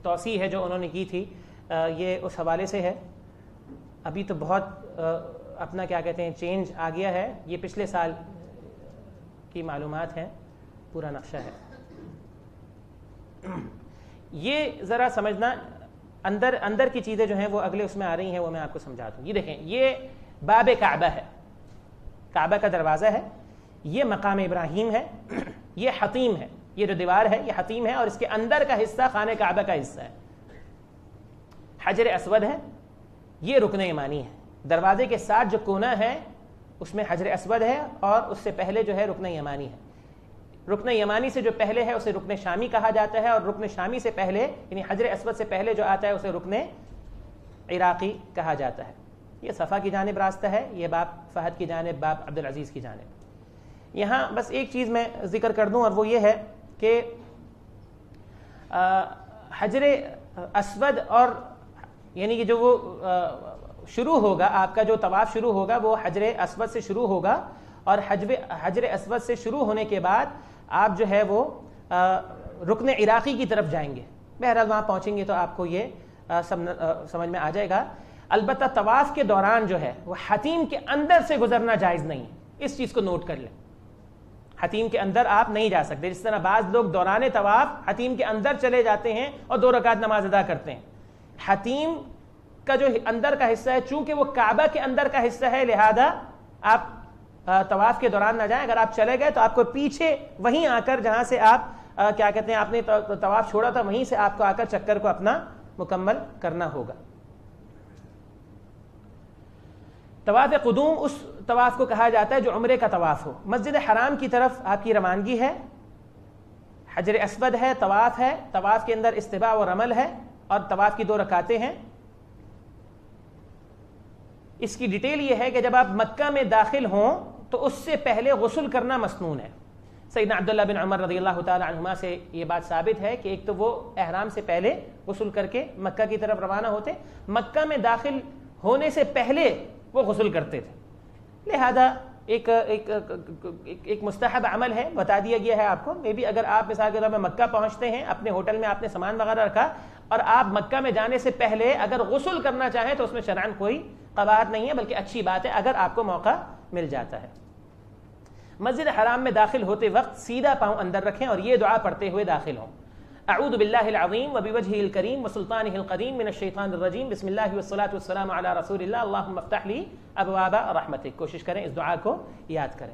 توسیع ہے جو انہوں نے کی تھی، یہ اس حوالے سے ہے. ابھی تو بہت اپنا کیا کہتے ہیں چینج آ گیا ہے، یہ پچھلے سال کی معلومات ہیں، پورا نقشہ ہے. یہ ذرا سمجھنا، اندر کی چیزیں جو ہیں وہ اگلے اس میں آ رہی ہیں، وہ میں آپ کو سمجھا دوں. یہ دیکھیں، یہ باب کعبہ ہے، کعبہ کا دروازہ ہے. یہ مقام ابراہیم ہے، یہ حطیم ہے، یہ جو دیوار ہے یہ حطیم ہے اور اس کے اندر کا حصہ خانہ کعبہ کا حصہ ہے. حجر اسود ہے، یہ رکن یمانی ہے. دروازے کے ساتھ جو کونا ہے اس میں حجر اسود ہے اور اس سے پہلے جو ہے رکن یمانی ہے. رکن یمانی سے جو پہلے ہے اسے رکن شامی کہا جاتا ہے اور رکن شامی سے پہلے یعنی حجر اسود سے پہلے جو آتا ہے اسے رکن عراقی کہا جاتا ہے. یہ صفا کی جانب راستہ ہے، یہ باب فہد کی جانب، باب عبدالعزیز کی جانب. یہاں بس ایک چیز میں ذکر کر دوں اور وہ یہ ہے کہ حجر اسود اور یعنی کہ جو وہ شروع ہوگا، آپ کا جو طواف شروع ہوگا وہ حجر اسود سے شروع ہوگا، اور حجر اسود سے شروع ہونے کے بعد آپ جو ہے وہ رکن عراقی کی طرف جائیں گے. بہرحال وہاں پہنچیں گے تو آپ کو یہ سمجھ میں آ جائے گا. البتہ طواف کے دوران جو ہے وہ حتیم کے اندر سے گزرنا جائز نہیں ہے، اس چیز کو نوٹ کر لیں. حتیم کے اندر آپ نہیں جا سکتے. جس طرح بعض لوگ دوران طواف حتیم کے اندر چلے جاتے ہیں اور 2 رکعت نماز ادا کرتے ہیں. حتیم کا جو اندر کا حصہ ہے چونکہ وہ کعبہ کے اندر کا حصہ ہے، لہذا آپ طواف کے دوران نہ جائیں. اگر آپ چلے گئے تو آپ کو پیچھے وہیں آ کر جہاں سے آپ کیا کہتے ہیں آپ نے طواف چھوڑا تھا وہیں سے آپ کو آ کر چکر کو اپنا مکمل کرنا ہوگا. طواف قدوم اس طواف کو کہا جاتا ہے جو عمرے کا طواف ہو. مسجد حرام کی طرف آپ کی روانگی ہے، حجر اسود ہے، طواف ہے، طواف کے اندر استباع و رمل ہے اور طواف کی 2 رکعتیں ہیں. اس کی ڈیٹیل یہ ہے کہ جب آپ مکہ میں داخل ہوں تو اس سے پہلے غسل کرنا مسنون ہے. سیدنا عبداللہ بن عمر رضی اللہ تعالی عنہما سے یہ بات ثابت ہے کہ ایک تو وہ احرام سے پہلے غسل کر کے مکہ کی طرف روانہ ہوتے، مکہ میں داخل ہونے سے پہلے وہ غسل کرتے تھے. لہذا ایک مستحب عمل ہے، بتا دیا گیا ہے آپ کو. میں بھی اگر آپ مثال کے طور پر مکہ پہنچتے ہیں، اپنے ہوٹل میں آپ نے سامان وغیرہ رکھا اور آپ مکہ میں جانے سے پہلے اگر غسل کرنا چاہیں تو اس میں شرعاً کوئی قباحت نہیں ہے، بلکہ اچھی بات ہے اگر آپ کو موقع مل جاتا ہے. مسجد حرام میں داخل ہوتے وقت سیدھا پاؤں اندر رکھیں اور یہ دعا پڑھتے ہوئے داخل ہوں: اعوذ باللہ العظیم وبوجہہ الکریم وسلطانہ القدیم من الشیطان الرجیم، بسم اللہ والصلاۃ والسلام علی رسول اللہ، اللہم افتح لی ابواب رحمتک. کوشش کریں اس دعا کو یاد کریں.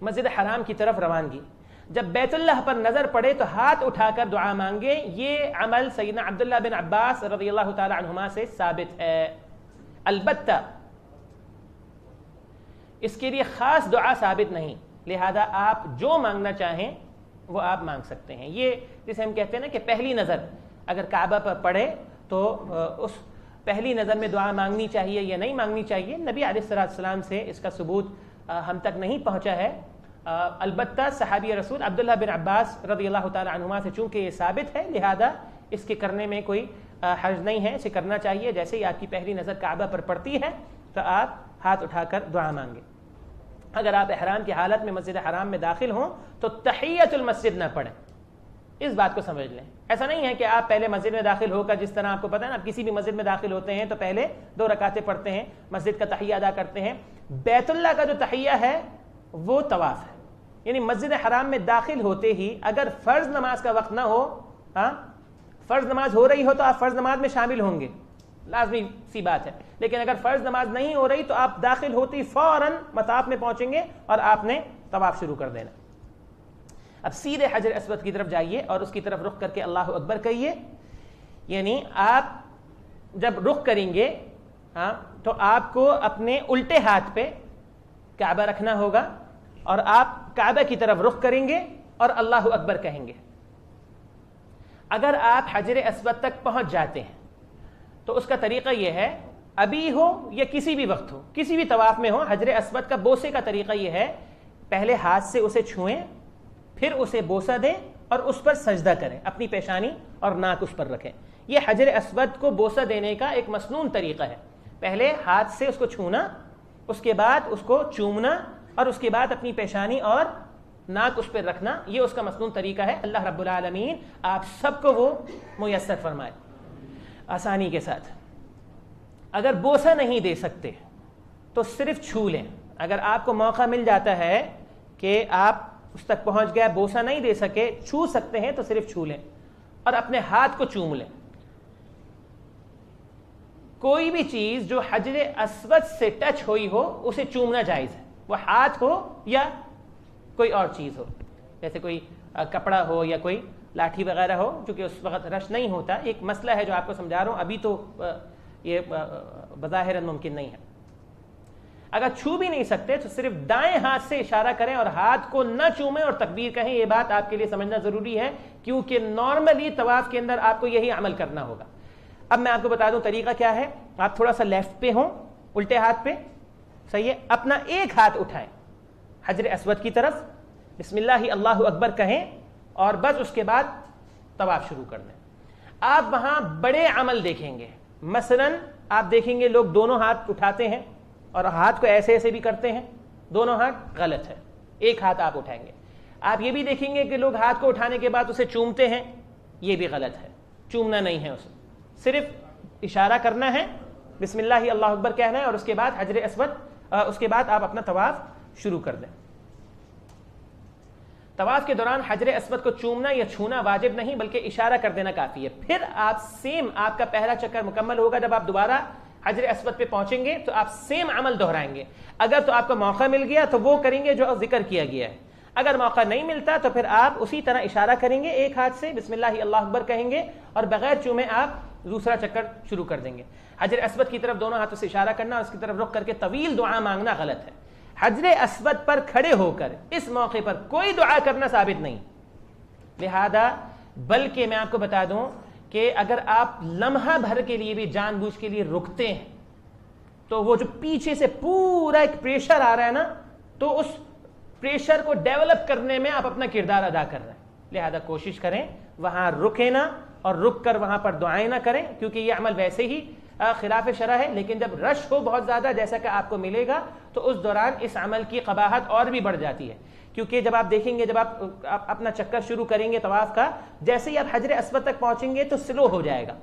مسجد حرام کی طرف روانگی، جب بیت اللہ پر نظر پڑے تو ہاتھ اٹھا کر دعا مانگے. یہ عمل سیدنا عبداللہ بن عباس رضی اللہ تعالی عنہما سے ثابت ہے. البتہ اس کے لیے خاص دعا ثابت نہیں، لہذا آپ جو مانگنا چاہیں وہ آپ مانگ سکتے ہیں. یہ جسے ہم کہتے ہیں نا کہ پہلی نظر اگر کعبہ پر پڑے تو اس پہلی نظر میں دعا مانگنی چاہیے یا نہیں مانگنی چاہیے، نبی علیہ السلام سے اس کا ثبوت ہم تک نہیں پہنچا ہے. البتہ صحابی رسول عبداللہ بن عباس رضی اللہ تعالی عنہما سے چونکہ یہ ثابت ہے لہذا اس کے کرنے میں کوئی حرج نہیں ہے، اسے کرنا چاہیے. جیسے ہی آپ کی پہلی نظر کعبہ پر پڑتی ہے تو آپ ہاتھ اٹھا کر دعا مانگیں. اگر آپ احرام کی حالت میں مسجد حرام میں داخل ہوں تو تحیۃ المسجد نہ پڑھیں. اس بات کو سمجھ لیں. ایسا نہیں ہے کہ آپ پہلے مسجد میں داخل ہو کر، جس طرح آپ کو پتہ ہے نا آپ کسی بھی مسجد میں داخل ہوتے ہیں تو پہلے 2 رکعتیں پڑھتے ہیں، مسجد کا تحیہ ادا کرتے ہیں. بیت اللہ کا جو تحیہ ہے وہ طواف ہے. یعنی مسجد حرام میں داخل ہوتے ہی اگر فرض نماز کا وقت نہ ہو، فرض نماز ہو رہی ہو تو آپ فرض نماز میں شامل ہوں گے، لازمی سی بات ہے. لیکن اگر فرض نماز نہیں ہو رہی تو آپ داخل ہوتے ہی فوراً مطاف میں پہنچیں گے اور آپ نے طواف شروع کر دینا. اب سیدھے حجر اسود کی طرف جائیے اور اس کی طرف رخ کر کے اللہ اکبر کہیے. یعنی آپ جب رخ کریں گے تو آپ کو اپنے الٹے ہاتھ پہ کعبہ رکھنا ہوگا اور آپ کعبہ کی طرف رخ کریں گے اور اللہ اکبر کہیں گے. اگر آپ حجر اسود تک پہنچ جاتے ہیں تو اس کا طریقہ یہ ہے، ابھی ہو یا کسی بھی وقت ہو، کسی بھی طواف میں ہو، حجر اسود کا بوسے کا طریقہ یہ ہے، پہلے ہاتھ سے اسے چھوئیں، پھر اسے بوسہ دیں اور اس پر سجدہ کریں، اپنی پیشانی اور ناک اس پر رکھیں. یہ حجر اسود کو بوسہ دینے کا ایک مسنون طریقہ ہے. پہلے ہاتھ سے اس کو چھونا، اس کے بعد اس کو چومنا اور اس کے بعد اپنی پیشانی اور ناک اس پر رکھنا. یہ اس کا مسنون طریقہ ہے. اللہ رب العالمین آپ سب کو وہ میسر فرمائے آسانی کے ساتھ. اگر بوسہ نہیں دے سکتے تو صرف چھو لیں. اگر آپ کو موقع مل جاتا ہے کہ آپ اس تک پہنچ گئے، بوسہ نہیں دے سکے، چھو سکتے ہیں تو صرف چھو لیں اور اپنے ہاتھ کو چوم لیں. کوئی بھی چیز جو حجر اسود سے ٹچ ہوئی ہو اسے چومنا جائز ہے، وہ ہاتھ ہو یا کوئی اور چیز ہو، جیسے کوئی کپڑا ہو یا کوئی لاٹھی وغیرہ ہو. چونکہ اس وقت رش نہیں ہوتا، ایک مسئلہ ہے جو آپ کو سمجھا رہا ہوں، ابھی تو یہ بظاہر ممکن نہیں ہے. اگر چھو بھی نہیں سکتے تو صرف دائیں ہاتھ سے اشارہ کریں اور ہاتھ کو نہ چومیں اور تکبیر کہیں. یہ بات آپ کے لیے سمجھنا ضروری ہے کیونکہ نارملی طواف کے اندر آپ کو یہی عمل کرنا ہوگا. اب میں آپ کو بتا دوں طریقہ کیا ہے. آپ تھوڑا سا لیفٹ پہ ہوں، الٹے ہاتھ پہ، صحیح ہے. اپنا ایک ہاتھ اٹھائیں حجر اسود کی طرف بسم اللہ اللہ اکبر کہیں اور بس اس کے بعد طواف شروع کر دیں. آپ وہاں بڑے عمل دیکھیں گے. مثلا آپ دیکھیں گے لوگ دونوں ہاتھ اٹھاتے ہیں اور ہاتھ کو ایسے ایسے بھی کرتے ہیں. دونوں ہاتھ غلط ہے, ایک ہاتھ آپ اٹھائیں گے. آپ یہ بھی دیکھیں گے کہ لوگ ہاتھ کو اٹھانے کے بعد اسے چومتے ہیں, یہ بھی غلط ہے. چومنا نہیں ہے, اسے صرف اشارہ کرنا ہے, بسم اللہ اللہ اکبر کہنا ہے اور اس کے بعد حجر اسود, اس کے بعد آپ اپنا طواف شروع کر دیں. طواف کے دوران حجر اسود کو چومنا یا چھونا واجب نہیں بلکہ اشارہ کر دینا کافی ہے. پھر آپ سیم, آپ کا پہلا چکر مکمل ہوگا, جب آپ دوبارہ حجر اسود پہ پہنچیں گے تو آپ سیم عمل دہرائیں گے. اگر تو آپ کو موقع مل گیا تو وہ کریں گے جو ذکر کیا گیا ہے, اگر موقع نہیں ملتا تو پھر آپ اسی طرح اشارہ کریں گے ایک ہاتھ سے, بسم اللہ اللہ اکبر کہیں گے اور بغیر چومے آپ دوسرا چکر شروع کر دیں گے. حجر اسود کی طرف دونوں ہاتھوں سے اشارہ کرنا اور اس کی طرف رخ کر کے طویل دعا مانگنا غلط ہے. حجر اسود پر کھڑے ہو کر اس موقع پر کوئی دعا کرنا ثابت نہیں. لہذا بلکہ میں آپ کو بتا دوں کہ اگر آپ لمحہ بھر کے لیے بھی جان بوجھ کے لیے رکتے ہیں تو وہ جو پیچھے سے پورا ایک پریشر آ رہا ہے نا, تو اس پریشر کو ڈیولپ کرنے میں آپ اپنا کردار ادا کر رہے ہیں. لہذا کوشش کریں وہاں رکیں نہ, اور رک کر وہاں پر دعائیں نہ کریں, کیونکہ یہ عمل ویسے ہی خلاف شرع ہے. لیکن جب رش ہو بہت زیادہ جیسا کہ آپ کو ملے گا تو اس دوران اس عمل کی قباحت اور بھی بڑھ جاتی ہے. کیونکہ جب آپ دیکھیں گے, جب آپ اپنا چکر شروع کریں گے طواف کا, جیسے ہی آپ حجر اسود تک پہنچیں گے تو سلو ہو جائے گا,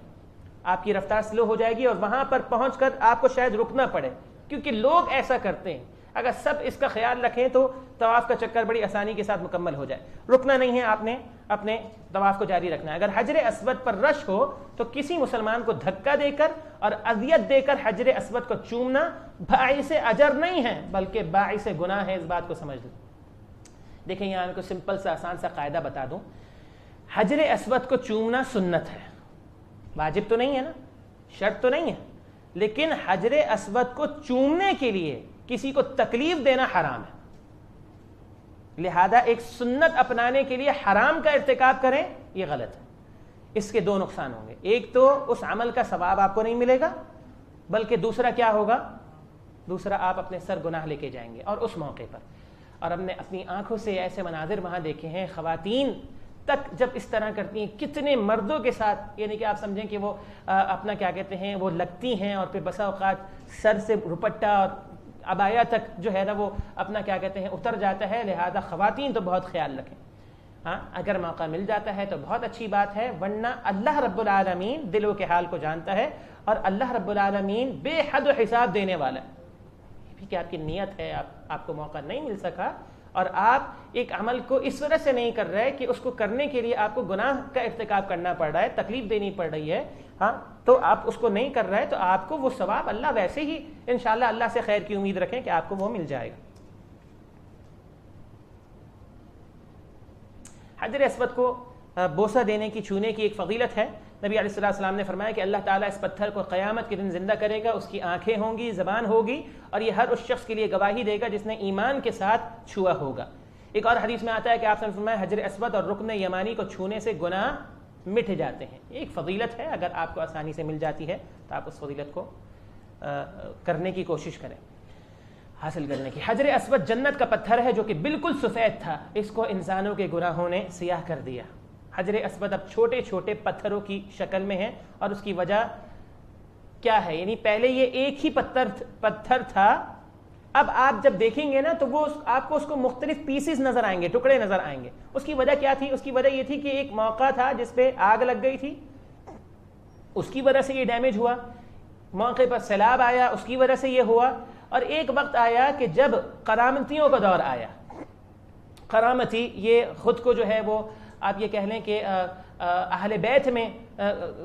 آپ کی رفتار سلو ہو جائے گی اور وہاں پر پہنچ کر آپ کو شاید رکنا پڑے, کیونکہ لوگ ایسا کرتے ہیں. اگر سب اس کا خیال رکھیں تو طواف کا چکر بڑی آسانی کے ساتھ مکمل ہو جائے. رکنا نہیں ہے, آپ نے اپنے طواف کو جاری رکھنا ہے. اگر حجر اسود پر رش ہو تو کسی مسلمان کو دھکا دے کر اور اذیت دے کر حجر اسود کو چومنا باعث اجر نہیں ہے بلکہ باعث گناہ ہے. اس بات کو سمجھ لیں. دیکھیں یہاں کو سمپل سا آسان سا قاعدہ بتا دوں. حجر اسود کو چومنا سنت ہے, واجب تو نہیں ہے نا, شرط تو نہیں ہے, لیکن حجر اسود کو چومنے کے لیے کسی کو تکلیف دینا حرام ہے. لہذا ایک سنت اپنانے کے لیے حرام کا ارتکاب کریں, یہ غلط ہے. اس کے دو نقصان ہوں گے. ایک تو اس عمل کا ثواب آپ کو نہیں ملے گا, بلکہ دوسرا کیا ہوگا, دوسرا آپ اپنے سر گناہ لے کے جائیں گے. اور اس موقع پر, اور ہم نے اپنی آنکھوں سے ایسے مناظر وہاں دیکھے ہیں, خواتین تک جب اس طرح کرتی ہیں, کتنے مردوں کے ساتھ, یعنی کہ آپ سمجھیں کہ وہ اپنا کیا کہتے ہیں, وہ لگتی ہیں اور پھر بسا اوقات سر سے رپٹہ اور عبایا تک جو ہے نا وہ اپنا کیا کہتے ہیں اتر جاتا ہے. لہذا خواتین تو بہت خیال رکھیں. ہاں اگر موقع مل جاتا ہے تو بہت اچھی بات ہے, ورنہ اللہ رب العالمین دلوں کے حال کو جانتا ہے اور اللہ رب العالمین بے حد حساب دینے والا ہے. یہ بھی کہ آپ کی نیت ہے, آپ کو موقع نہیں مل سکا اور آپ ایک عمل کو اس وجہ سے نہیں کر رہے کہ اس کو کرنے کے لیے آپ کو گناہ کا ارتکاب کرنا پڑ رہا ہے, تکلیف دینی پڑ رہی ہے, ہاں تو آپ اس کو نہیں کر رہے, تو آپ کو وہ ثواب اللہ ویسے ہی انشاءاللہ اللہ سے خیر کی امید رکھیں کہ آپ کو وہ مل جائے گا. حجر اسود کو بوسہ دینے کی, چھونے کی ایک فضیلت ہے. نبی علیہ السلام نے فرمایا کہ اللہ تعالیٰ اس پتھر کو قیامت کے دن زندہ کرے گا, اس کی آنکھیں ہوں گی, زبان ہوگی, اور یہ ہر اس شخص کے لیے گواہی دے گا جس نے ایمان کے ساتھ چھوا ہوگا. ایک اور حدیث میں آتا ہے کہ آپ نے فرمایا حجر اسود اور رکن یمانی کو چھونے سے گناہ مٹ جاتے ہیں. ایک فضیلت ہے, اگر آپ کو آسانی سے مل جاتی ہے تو آپ اس فضیلت کو کرنے کی کوشش کریں, حاصل کرنے کی. حجر اسود جنت کا پتھر ہے جو کہ بالکل سفید تھا, اس کو انسانوں کے گناہوں نے سیاہ کر دیا. حجر اسود اب چھوٹے چھوٹے پتھروں کی شکل میں ہے, اور اس کی وجہ کیا ہے, یعنی پہلے یہ ایک ہی پتھر تھا, اب آپ جب دیکھیں گے نا تو وہ آپ کو اس کو مختلف پیسز نظر آئیں گے, ٹکڑے نظر آئیں گے. اس کی وجہ کیا تھی, اس کی وجہ یہ تھی کہ ایک موقع تھا جس پہ آگ لگ گئی تھی, اس کی وجہ سے یہ ڈیمیج ہوا. موقع پر سیلاب آیا, اس کی وجہ سے یہ ہوا. اور ایک وقت آیا کہ جب کرامتیوں کا دور آیا. کرامتی یہ خود کو جو ہے وہ آپ یہ کہہ لیں کہ اہل بیت میں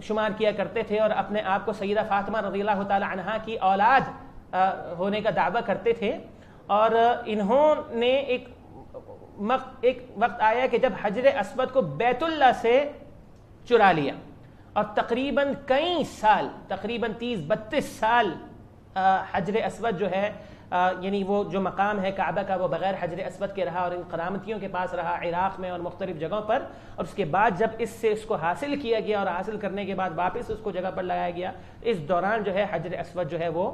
شمار کیا کرتے تھے اور اپنے آپ کو سیدہ فاطمہ رضی اللہ تعالی عنہا کی اولاد ہونے کا دعویٰ کرتے تھے. اور انہوں نے ایک وقت آیا کہ جب حجر اسود کو بیت اللہ سے چرا لیا, اور تقریباً کئی سال, تقریباً 30-32 سال حجر اسود جو ہے, یعنی وہ جو مقام ہے کعبہ کا, وہ بغیر حجر اسود کے رہا اور ان کرامتیوں کے پاس رہا عراق میں اور مختلف جگہوں پر. اور اس کے بعد جب اس سے اس کو حاصل کیا گیا اور حاصل کرنے کے بعد واپس اس کو جگہ پر لگایا گیا, اس دوران جو ہے حجر اسود جو ہے وہ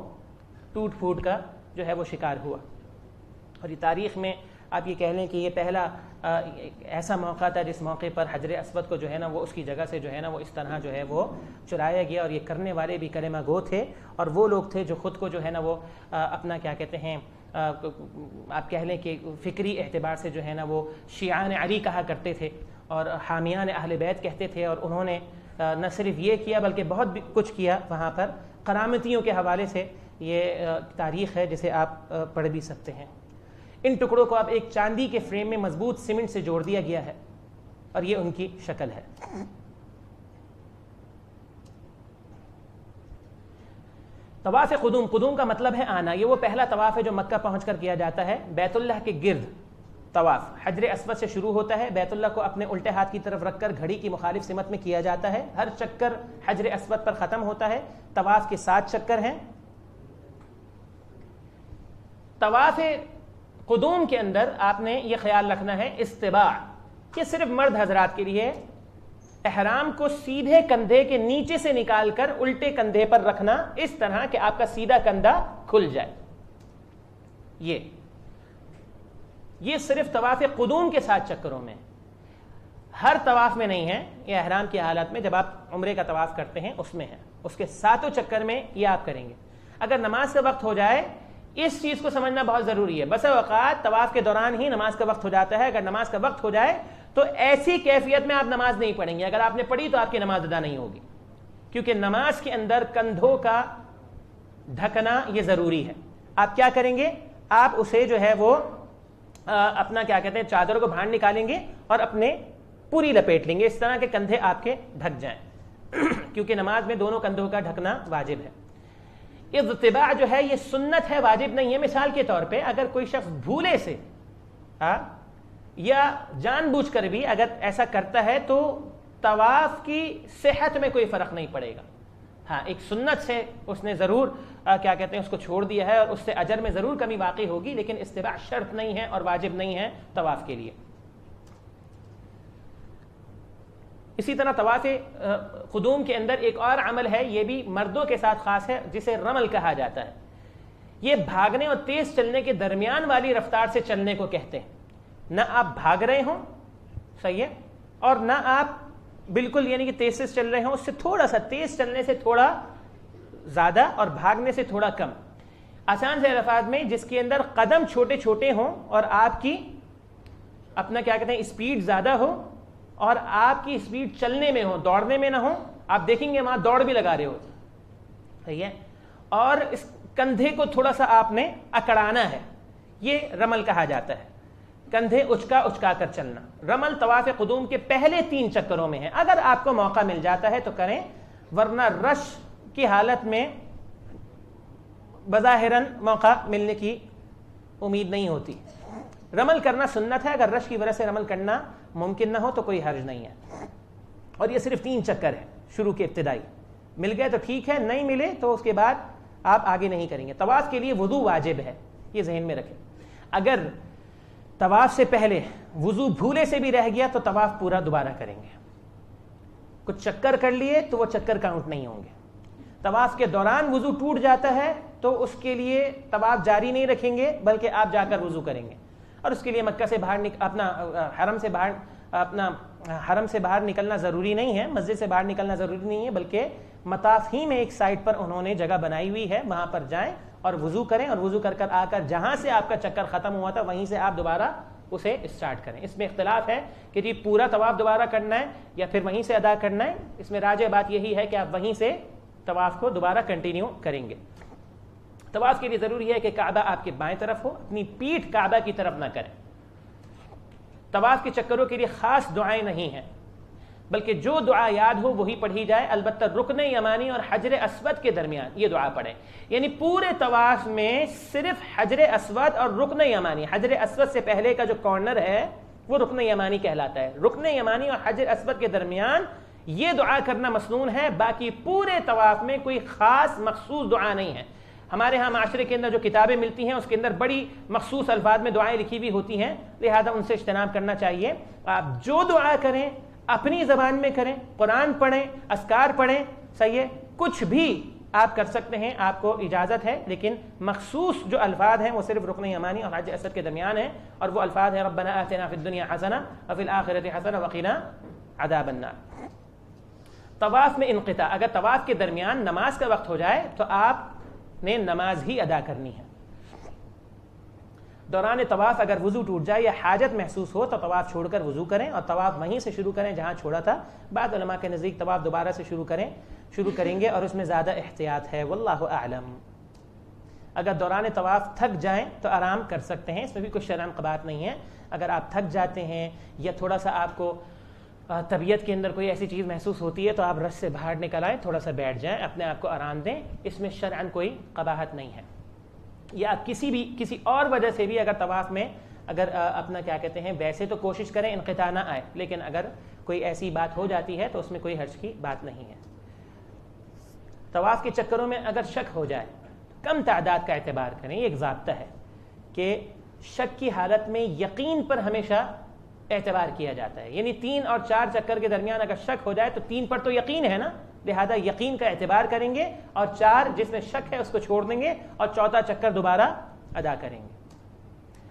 ٹوٹ پھوٹ کا جو ہے وہ شکار ہوا. اور یہ تاریخ میں آپ یہ کہہ لیں کہ یہ پہلا ایسا موقع تھا جس موقع پر حجر اسود کو جو ہے نا وہ اس کی جگہ سے جو ہے نا وہ اس طرح جو ہے وہ چرایا گیا، اور یہ کرنے والے بھی کلمہ گو تھے، اور وہ لوگ تھے جو خود کو جو ہے نا وہ اپنا کیا کہتے ہیں آپ کہہ لیں کہ فکری اعتبار سے جو ہے نا وہ شیعان علی کہا کرتے تھے اور حامیان اہل بیت کہتے تھے، اور انہوں نے نہ صرف یہ کیا بلکہ بہت بھی کچھ کیا وہاں پر۔ کرامتیوں کے حوالے سے یہ تاریخ ہے جسے آپ پڑھ بھی سکتے ہیں۔ ان ٹکڑوں کو اب ایک چاندی کے فریم میں مضبوط سیمنٹ سے جوڑ دیا گیا ہے، اور یہ ان کی شکل ہے۔ طواف قدوم، قدوم کا مطلب ہے آنا، یہ وہ پہلا طواف ہے جو مکہ پہنچ کر کیا جاتا ہے۔ بیت اللہ کے گرد طواف حجر اسود سے شروع ہوتا ہے، بیت اللہ کو اپنے الٹے ہاتھ کی طرف رکھ کر گھڑی کی مخالف سمت میں کیا جاتا ہے، ہر چکر حجر اسود پر ختم ہوتا ہے۔ طواف کے 7 چکر ہیں۔ طواف قدوم کے اندر آپ نے یہ خیال رکھنا ہے استباع، کہ صرف مرد حضرات کے لیے احرام کو سیدھے کندھے کے نیچے سے نکال کر الٹے کندھے پر رکھنا، اس طرح کہ آپ کا سیدھا کندھا کھل جائے۔ یہ صرف طواف قدوم کے 7 چکروں میں، ہر طواف میں نہیں ہے، یہ احرام کی حالت میں جب آپ عمرے کا طواف کرتے ہیں اس میں ہے، اس کے 7 چکر میں یہ آپ کریں گے۔ اگر نماز کا وقت ہو جائے، اس چیز کو سمجھنا بہت ضروری ہے، بسا اوقات طواف کے دوران ہی نماز کا وقت ہو جاتا ہے، اگر نماز کا وقت ہو جائے تو ایسی کیفیت میں آپ نماز نہیں پڑھیں گے، اگر آپ نے پڑھی تو آپ کی نماز ادا نہیں ہوگی، کیونکہ نماز کے اندر کندھوں کا ڈھکنا یہ ضروری ہے۔ آپ کیا کریں گے؟ آپ اسے جو ہے وہ اپنا کیا کہتے ہیں چادر کو باہر نکالیں گے اور اپنے پوری لپیٹ لیں گے، اس طرح کے کندھے آپ کے ڈھک جائیں، کیونکہ نماز میں دونوں کندھوں کا ڈھکنا واجب ہے۔ اضطباع جو ہے یہ سنت ہے، واجب نہیں ہے۔ مثال کے طور پہ اگر کوئی شخص بھولے سے یا جان بوجھ کر بھی اگر ایسا کرتا ہے تو طواف کی صحت میں کوئی فرق نہیں پڑے گا۔ ہاں، ایک سنت سے اس نے ضرور کیا کہتے ہیں اس کو چھوڑ دیا ہے، اور اس سے اجر میں ضرور کمی واقع ہوگی، لیکن استباع شرط نہیں ہے اور واجب نہیں ہے طواف کے لیے۔ اسی طرح طواف قدوم کے اندر ایک اور عمل ہے، یہ بھی مردوں کے ساتھ خاص ہے، جسے رمل کہا جاتا ہے۔ یہ بھاگنے اور تیز چلنے کے درمیان والی رفتار سے چلنے کو کہتے ہیں، نہ آپ بھاگ رہے ہوں، صحیح ہے، اور نہ آپ بالکل یعنی کہ تیز سے چل رہے ہوں، اس سے تھوڑا سا تیز چلنے سے تھوڑا زیادہ اور بھاگنے سے تھوڑا کم۔ آسان سے الفاظ میں جس کے اندر قدم چھوٹے چھوٹے ہوں اور آپ کی اپنا کیا کہتے ہیں اسپیڈ زیادہ ہو، اور آپ کی اسپیڈ چلنے میں ہو، دوڑنے میں نہ ہو۔ آپ دیکھیں گے وہاں دوڑ بھی لگا رہے ہوتے، صحیح ہے، اور اس کندھے کو تھوڑا سا آپ نے اکڑانا ہے، یہ رمل کہا جاتا ہے، کندھے اچکا کر چلنا۔ رمل طواف قدوم کے پہلے 3 چکروں میں ہے، اگر آپ کو موقع مل جاتا ہے تو کریں، ورنہ رش کی حالت میں بظاہراً موقع ملنے کی امید نہیں ہوتی۔ رمل کرنا سنت ہے، اگر رش کی وجہ سے رمل کرنا ممکن نہ ہو تو کوئی حرج نہیں ہے، اور یہ صرف 3 چکر ہے شروع کے ابتدائی، مل گئے تو ٹھیک ہے، نہیں ملے تو اس کے بعد آپ آگے نہیں کریں گے۔ طواف کے لیے وضو واجب ہے، یہ ذہن میں رکھیں، اگر طواف سے پہلے وضو بھولے سے بھی رہ گیا تو طواف پورا دوبارہ کریں گے۔ کچھ چکر کر لیے تو وہ چکر کاؤنٹ نہیں ہوں گے۔ طواف کے دوران وضو ٹوٹ جاتا ہے تو اس کے لیے طواف جاری نہیں رکھیں گے، بلکہ آپ جا کر وضو کریں گے، اور اس کے لیے مکہ سے باہر حرم سے باہر نکلنا ضروری نہیں ہے، مسجد سے باہر نکلنا ضروری نہیں ہے، بلکہ مطاف ہی میں ایک سائٹ پر انہوں نے جگہ بنائی ہوئی ہے، وہاں پر جائیں اور وضو کریں، اور وضو کر آ کر جہاں سے آپ کا چکر ختم ہوا تھا وہیں سے آپ دوبارہ اسے اسٹارٹ کریں۔ اس میں اختلاف ہے کہ جی پورا طواف دوبارہ کرنا ہے یا پھر وہیں سے ادا کرنا ہے۔ اس میں راجح بات یہی ہے کہ آپ وہیں سے طواف کو دوبارہ کنٹینیو کریں گے۔ طواف کے لیے ضروری ہے کہ کعبہ آپ کے بائیں طرف ہو، اپنی پیٹھ کعبہ کی طرف نہ کریں۔ طواف کے چکروں کے لیے خاص دعائیں نہیں ہیں، بلکہ جو دعا یاد ہو وہی پڑھی جائے، البتہ رکن یمانی اور حجر اسود کے درمیان یہ دعا پڑھیں، یعنی پورے طواف میں صرف حجر اسود اور رکن یمانی، حجر اسود سے پہلے کا جو کارنر ہے وہ رکن یمانی کہلاتا ہے، رکن یمانی اور حجر اسود کے درمیان یہ دعا کرنا مسنون ہے، باقی پورے طواف میں کوئی خاص مخصوص دعا نہیں ہے۔ ہمارے ہاں معاشرے کے اندر جو کتابیں ملتی ہیں اس کے اندر بڑی مخصوص الفاظ میں دعائیں لکھی ہوئی ہوتی ہیں، لہذا ان سے اجتناب کرنا چاہیے۔ آپ جو دعا کریں اپنی زبان میں کریں، قرآن پڑھیں، اذکار پڑھیں، صحیح ہے، کچھ بھی آپ کر سکتے ہیں، آپ کو اجازت ہے، لیکن مخصوص جو الفاظ ہیں وہ صرف رکن یمانی اور حجر اسود کے درمیان ہیں، اور وہ الفاظ ہیں ربنا آتنا فی الدنیا حسنہ وفی الآخرۃ حسنہ وقنا عذاب النار۔ طواف میں انقطاع، اگر طواف کے درمیان نماز کا وقت ہو جائے تو آپ نے نماز ہی ادا کرنی ہے۔ دوران طواف اگر وضو ٹوٹ جائے یا حاجت محسوس ہو تو طواف چھوڑ کر وضو کریں اور طواف وہیں سے شروع کریں جہاں چھوڑا تھا۔ بعض علماء کے نزدیک طواف دوبارہ سے شروع کریں گے اور اس میں زیادہ احتیاط ہے، واللہ اعلم۔ اگر دوران طواف تھک جائیں تو آرام کر سکتے ہیں، اس میں بھی کوئی شرعاً قباحت نہیں ہے۔ اگر آپ تھک جاتے ہیں یا تھوڑا سا آپ کو طبیعت کے اندر کوئی ایسی چیز محسوس ہوتی ہے تو آپ رس سے باہر نکل آئیں، تھوڑا سا بیٹھ جائیں، اپنے آپ کو آرام دیں، اس میں شرعاً کوئی قباحت نہیں ہے۔ یا کسی اور وجہ سے بھی اگر طواف میں اگر اپنا کیا کہتے ہیں، ویسے تو کوشش کریں انقطاع نہ آئے، لیکن اگر کوئی ایسی بات ہو جاتی ہے تو اس میں کوئی حرج کی بات نہیں ہے۔ طواف کے چکروں میں اگر شک ہو جائے کم تعداد کا اعتبار کریں، یہ ایک ضابطہ ہے کہ شک کی حالت میں یقین پر ہمیشہ اعتبار کیا جاتا ہے، یعنی 3 اور 4 چکر کے درمیان اگر شک ہو جائے تو 3 پر تو یقین ہے نا، لہذا یقین کا اعتبار کریں گے، اور 4 جس میں شک ہے اس کو چھوڑ دیں گے اور 4تھا چکر دوبارہ ادا کریں گے۔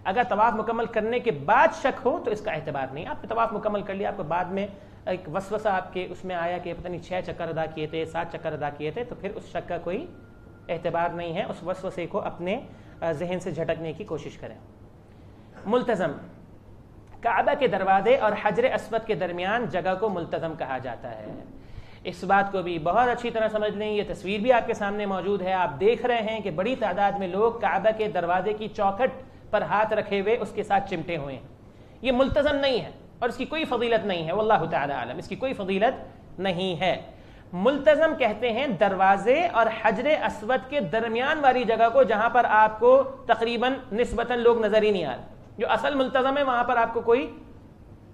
اگر طواف مکمل کرنے کے بعد شک ہو تو اس کا اعتبار نہیں، آپ نے طواف مکمل کر لیا، آپ کو بعد میں ایک وسوسہ آپ کے اس میں آیا کہ پتہ نہیں 6 چکر ادا کیے تھے، 7 چکر ادا کیے تھے، تو پھر اس شک کا کوئی اعتبار نہیں ہے، اس وسوسے کو اپنے ذہن سے جھٹکنے کی کوشش کریں۔ ملتزم، کعبہ کے دروازے اور حجر اسود کے درمیان جگہ کو ملتزم کہا جاتا ہے۔ اس بات کو بھی بہت اچھی طرح سمجھ لیں، یہ تصویر بھی آپ کے سامنے موجود ہے، آپ دیکھ رہے ہیں کہ بڑی تعداد میں لوگ کعبہ کے دروازے کی چوکھٹ پر ہاتھ رکھے ہوئے اس کے ساتھ چمٹے ہوئے ہیں۔ یہ ملتزم نہیں ہے اور اس کی کوئی فضیلت نہیں ہے، واللہ تعالی عالم، اس کی کوئی فضیلت نہیں ہے۔ ملتزم کہتے ہیں دروازے اور حجر اسود کے درمیان والی جگہ کو جہاں پر آپ کو تقریباً نسبتاً لوگ نظر ہی نہیں آ رہے، جو اصل ملتزم ہے وہاں پر آپ کو کوئی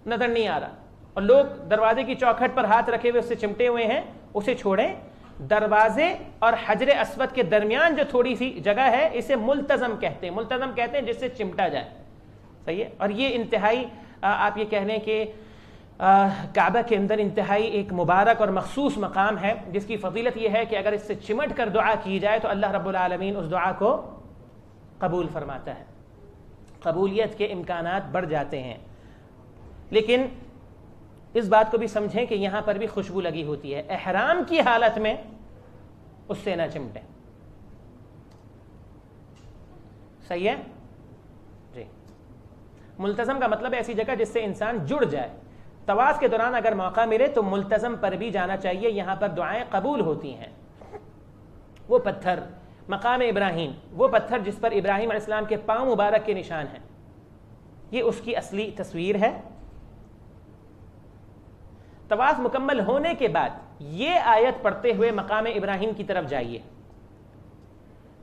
نظر نہیں آ رہا، اور لوگ دروازے کی چوکھٹ پر ہاتھ رکھے ہوئے اس سے چمٹے ہوئے ہیں، اسے چھوڑیں۔ دروازے اور حجر اسود کے درمیان جو تھوڑی سی جگہ ہے اسے ملتزم کہتے ہیں، ملتزم کہتے ہیں جس سے چمٹا جائے، صحیح ہے۔ اور یہ انتہائی آپ یہ کہہ لیں کہ کعبہ کے اندر انتہائی ایک مبارک اور مخصوص مقام ہے، جس کی فضیلت یہ ہے کہ اگر اس سے چمٹ کر دعا کی جائے تو اللہ رب العالمین اس دعا کو قبول فرماتا ہے، قبولیت کے امکانات بڑھ جاتے ہیں۔ لیکن اس بات کو بھی سمجھیں کہ یہاں پر بھی خوشبو لگی ہوتی ہے، احرام کی حالت میں اس سے نہ چمٹیں، صحیح ہے جی۔ ملتزم کا مطلب ہے ایسی جگہ جس سے انسان جڑ جائے۔ طواف کے دوران اگر موقع ملے تو ملتزم پر بھی جانا چاہیے، یہاں پر دعائیں قبول ہوتی ہیں۔ وہ پتھر مقام ابراہیم، وہ پتھر جس پر ابراہیم علیہ السلام کے پاؤں مبارک کے نشان ہیں، یہ اس کی اصلی تصویر ہے۔ طواف مکمل ہونے کے بعد یہ آیت پڑھتے ہوئے مقام ابراہیم کی طرف جائیے،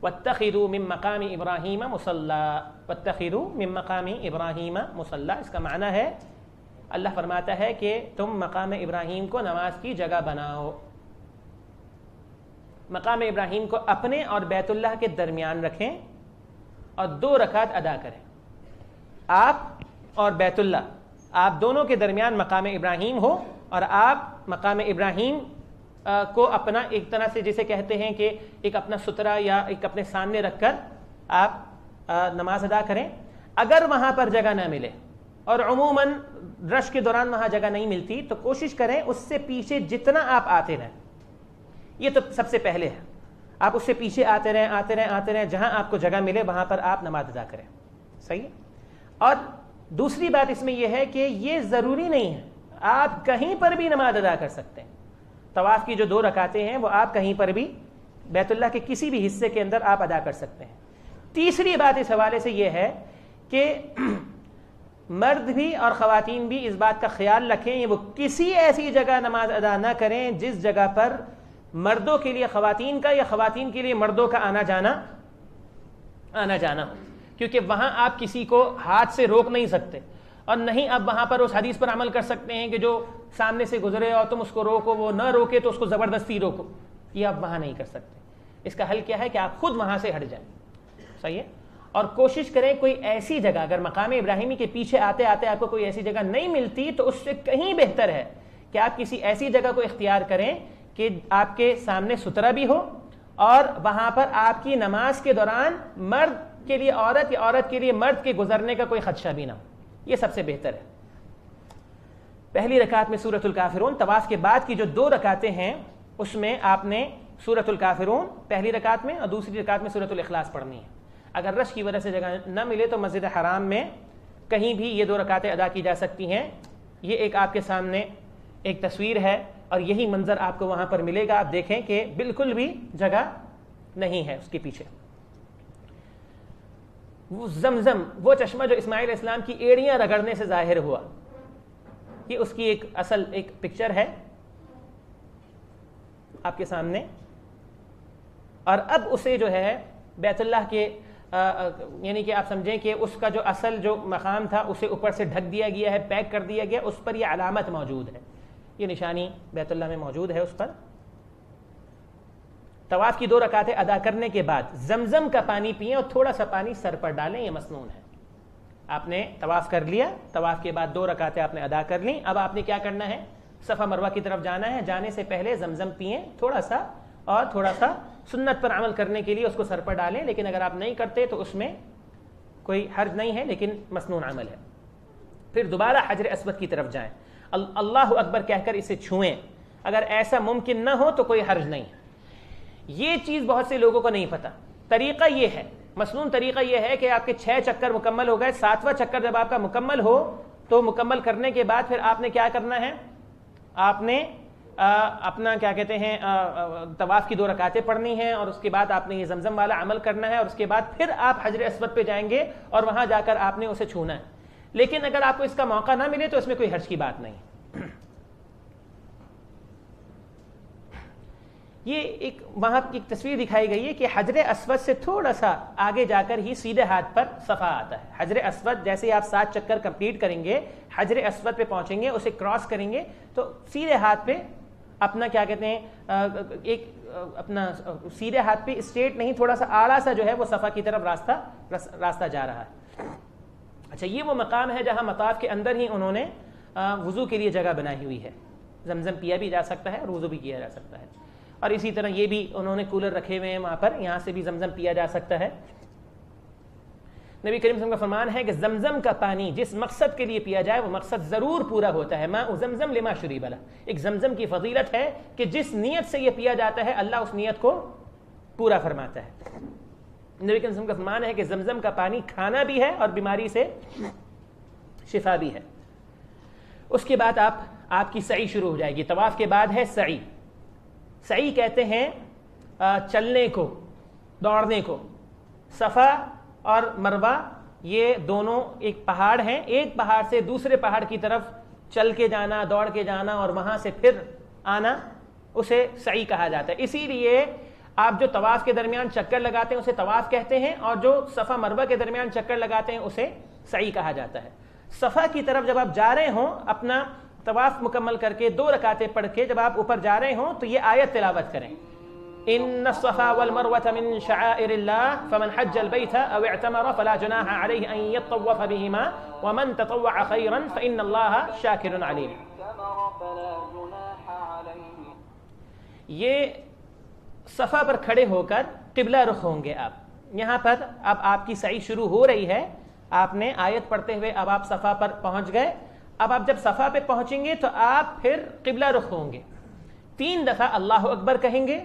وَاتَّخِذُوا مِن مَقَامِ إِبْرَاهِيمَ مُصَلًّى، وَاتَّخِذُوا مِن مَقَامِ إِبْرَاهِيمَ مُصَلًّى، اس کا معنی ہے اللہ فرماتا ہے کہ تم مقام ابراہیم کو نماز کی جگہ بناؤ، مقام ابراہیم کو اپنے اور بیت اللہ کے درمیان رکھیں اور 2 رکعت ادا کریں۔ آپ اور بیت اللہ، آپ دونوں کے درمیان مقام ابراہیم ہو اور آپ مقام ابراہیم کو اپنا ایک طرح سے جسے کہتے ہیں کہ ایک اپنا سترہ یا ایک اپنے سامنے رکھ کر آپ نماز ادا کریں۔ اگر وہاں پر جگہ نہ ملے، اور عموماً رش کے دوران وہاں جگہ نہیں ملتی، تو کوشش کریں اس سے پیچھے جتنا آپ آتے رہیں، یہ تو سب سے پہلے ہے، آپ اس سے پیچھے آتے رہیں، جہاں آپ کو جگہ ملے وہاں پر آپ نماز ادا کریں، صحیح ہے۔ اور دوسری بات اس میں یہ ہے کہ یہ ضروری نہیں ہے، آپ کہیں پر بھی نماز ادا کر سکتے ہیں۔ طواف کی جو 2 رکعتیں ہیں وہ آپ کہیں پر بھی بیت اللہ کے کسی بھی حصے کے اندر آپ ادا کر سکتے ہیں۔ تیسری بات اس حوالے سے یہ ہے کہ مرد بھی اور خواتین بھی اس بات کا خیال رکھیں وہ کسی ایسی جگہ نماز ادا نہ کریں جس جگہ پر مردوں کے لیے خواتین کا یا خواتین کے لیے مردوں کا آنا جانا ہو، کیونکہ وہاں آپ کسی کو ہاتھ سے روک نہیں سکتے، اور نہیں آپ وہاں پر اس حدیث پر عمل کر سکتے ہیں کہ جو سامنے سے گزرے اور تم اس کو روکو، وہ نہ روکے تو اس کو زبردستی روکو، یہ آپ وہاں نہیں کر سکتے۔ اس کا حل کیا ہے کہ آپ خود وہاں سے ہٹ جائیں، صحیح ہے۔ اور کوشش کریں کوئی ایسی جگہ، اگر مقام ابراہیمی کے پیچھے آتے آتے آپ کو کوئی ایسی جگہ نہیں ملتی تو اس سے کہیں بہتر ہے کہ آپ کسی ایسی جگہ کو اختیار کریں کہ آپ کے سامنے سترہ بھی ہو اور وہاں پر آپ کی نماز کے دوران مرد کے لیے عورت یا عورت کے لیے مرد کے گزرنے کا کوئی خدشہ بھی نہ ہو. یہ سب سے بہتر ہے. پہلی رکعت میں سورۃ الکافرون، طواف کے بعد کی جو 2 رکعتیں ہیں اس میں آپ نے سورۃ الکافرون پہلی رکعت میں اور دوسری رکعت میں سورۃ الاخلاص پڑھنی ہے. اگر رش کی وجہ سے جگہ نہ ملے تو مسجد حرام میں کہیں بھی یہ 2 رکعتیں ادا کی جا سکتی ہیں. یہ ایک آپ کے سامنے ایک تصویر ہے اور یہی منظر آپ کو وہاں پر ملے گا. آپ دیکھیں کہ بالکل بھی جگہ نہیں ہے اس کے پیچھے. وہ زمزم، وہ چشمہ جو اسماعیل علیہ السلام کی ایڑیاں رگڑنے سے ظاہر ہوا، یہ اس کی ایک اصل ایک پکچر ہے آپ کے سامنے. اور اب اسے جو ہے بیت اللہ کے یعنی کہ آپ سمجھیں کہ اس کا جو اصل جو مقام تھا اسے اوپر سے ڈھک دیا گیا ہے، پیک کر دیا گیا. اس پر یہ علامت موجود ہے، یہ نشانی بیت اللہ میں موجود ہے اس پر. طواف کی 2 رکعتیں ادا کرنے کے بعد زمزم کا پانی پئیں اور تھوڑا سا پانی سر پر ڈالیں. یہ مسنون ہے. آپ نے طواف کر لیا، طواف کے بعد 2 رکعتیں آپ نے ادا کر لیں. اب آپ نے کیا کرنا ہے؟ صفا مروہ کی طرف جانا ہے. جانے سے پہلے زمزم پئیں تھوڑا سا، اور تھوڑا سا سنت پر عمل کرنے کے لیے اس کو سر پر ڈالیں. لیکن اگر آپ نہیں کرتے تو اس میں کوئی حرج نہیں ہے، لیکن مسنون عمل ہے. پھر دوبارہ حجر اسود کی طرف جائیں، اللہ اکبر کہہ کر اسے چھوئیں. اگر ایسا ممکن نہ ہو تو کوئی حرج نہیں. یہ چیز بہت سے لوگوں کو نہیں پتا. طریقہ یہ ہے، مسنون طریقہ یہ ہے کہ آپ کے 6 چکر مکمل ہو گئے، 7واں چکر جب آپ کا مکمل ہو تو مکمل کرنے کے بعد پھر آپ نے کیا کرنا ہے؟ آپ نے اپنا کیا کہتے ہیں طواف کی 2 رکعتیں پڑھنی ہیں، اور اس کے بعد آپ نے یہ زمزم والا عمل کرنا ہے. اور اس کے بعد پھر آپ حجر اسود پہ جائیں گے اور وہاں جا کر آپ نے اسے چھونا ہے. لیکن اگر آپ کو اس کا موقع نہ ملے تو اس میں کوئی حرج کی بات نہیں. یہ ایک وہاں ایک تصویر دکھائی گئی ہے کہ حجر اسود سے تھوڑا سا آگے جا کر ہی سیدھے ہاتھ پر صفا آتا ہے. حجر اسود جیسے ہی آپ 7 چکر کمپلیٹ کریں گے، حجر اسود پہ پہنچیں گے، اسے کراس کریں گے تو سیدھے ہاتھ پہ اپنا کیا کہتے ہیں ایک اپنا سیدھے ہاتھ پہ اسٹریٹ نہیں، تھوڑا سا آڑا سا جو ہے وہ صفا کی طرف راستہ جا رہا ہے. اچھا، یہ وہ مقام ہے جہاں مطاف کے اندر ہی انہوں نے وضو کے لیے جگہ بنائی ہوئی ہے. زمزم پیا بھی جا سکتا ہے اور وضو بھی کیا جا سکتا ہے. اور اسی طرح یہ بھی انہوں نے کولر رکھے ہوئے ہیں وہاں پر، یہاں سے بھی زمزم پیا جا سکتا ہے. نبی کریم صلی اللہ علیہ وسلم کا فرمان ہے کہ زمزم کا پانی جس مقصد کے لیے پیا جائے وہ مقصد ضرور پورا ہوتا ہے. ماء زمزم لما شرب لہ. ایک زمزم کی فضیلت ہے کہ جس نیت سے یہ پیا جاتا ہے اللہ اس نیت کو پورا فرماتا ہے. نبی کریم صلی اللہ علیہ وسلم کا فرمان ہے کہ زمزم کا پانی کھانا بھی ہے اور بیماری سے شفا بھی ہے. اس کے بعد آپ کی سعی شروع ہو جائے گی. طواف کے بعد ہے سعی. سعی کہتے ہیں چلنے کو، دوڑنے کو. صفا اور مروہ یہ دونوں ایک پہاڑ ہیں، ایک پہاڑ سے دوسرے پہاڑ کی طرف چل کے جانا، دوڑ کے جانا اور وہاں سے پھر آنا، اسے سعی کہا جاتا ہے. اسی لیے آپ جو طواف کے درمیان چکر لگاتے ہیں اسے طواف کہتے ہیں، اور جو صفا مروہ کے درمیان چکر لگاتے ہیں اسے سعی کہا جاتا ہے. صفا کی طرف جب آپ جا رہے ہوں اپنا طواف مکمل کر کے 2 رکعتیں پڑھ کے جب آپ اوپر جا رہے ہوں تو یہ آیت تلاوت کریں، ان الصفا والمروة من شعائر الله فمن حج البيت او اعتمر فلا جناح عليه ان يطوف بهما ومن تطوع خيرا فان الله شاكر عليم. یہ صفا پر کھڑے ہو کر قبلہ رخ ہوں گے آپ. یہاں پر اب آپ کی سعی شروع ہو رہی ہے. آپ نے آیت پڑھتے ہوئے اب آپ صفا پر پہنچ گئے. اب آپ جب صفا پہ پہنچیں گے تو آپ پھر قبلہ رخ ہوں گے. 3 دفعہ اللہ اکبر کہیں گے،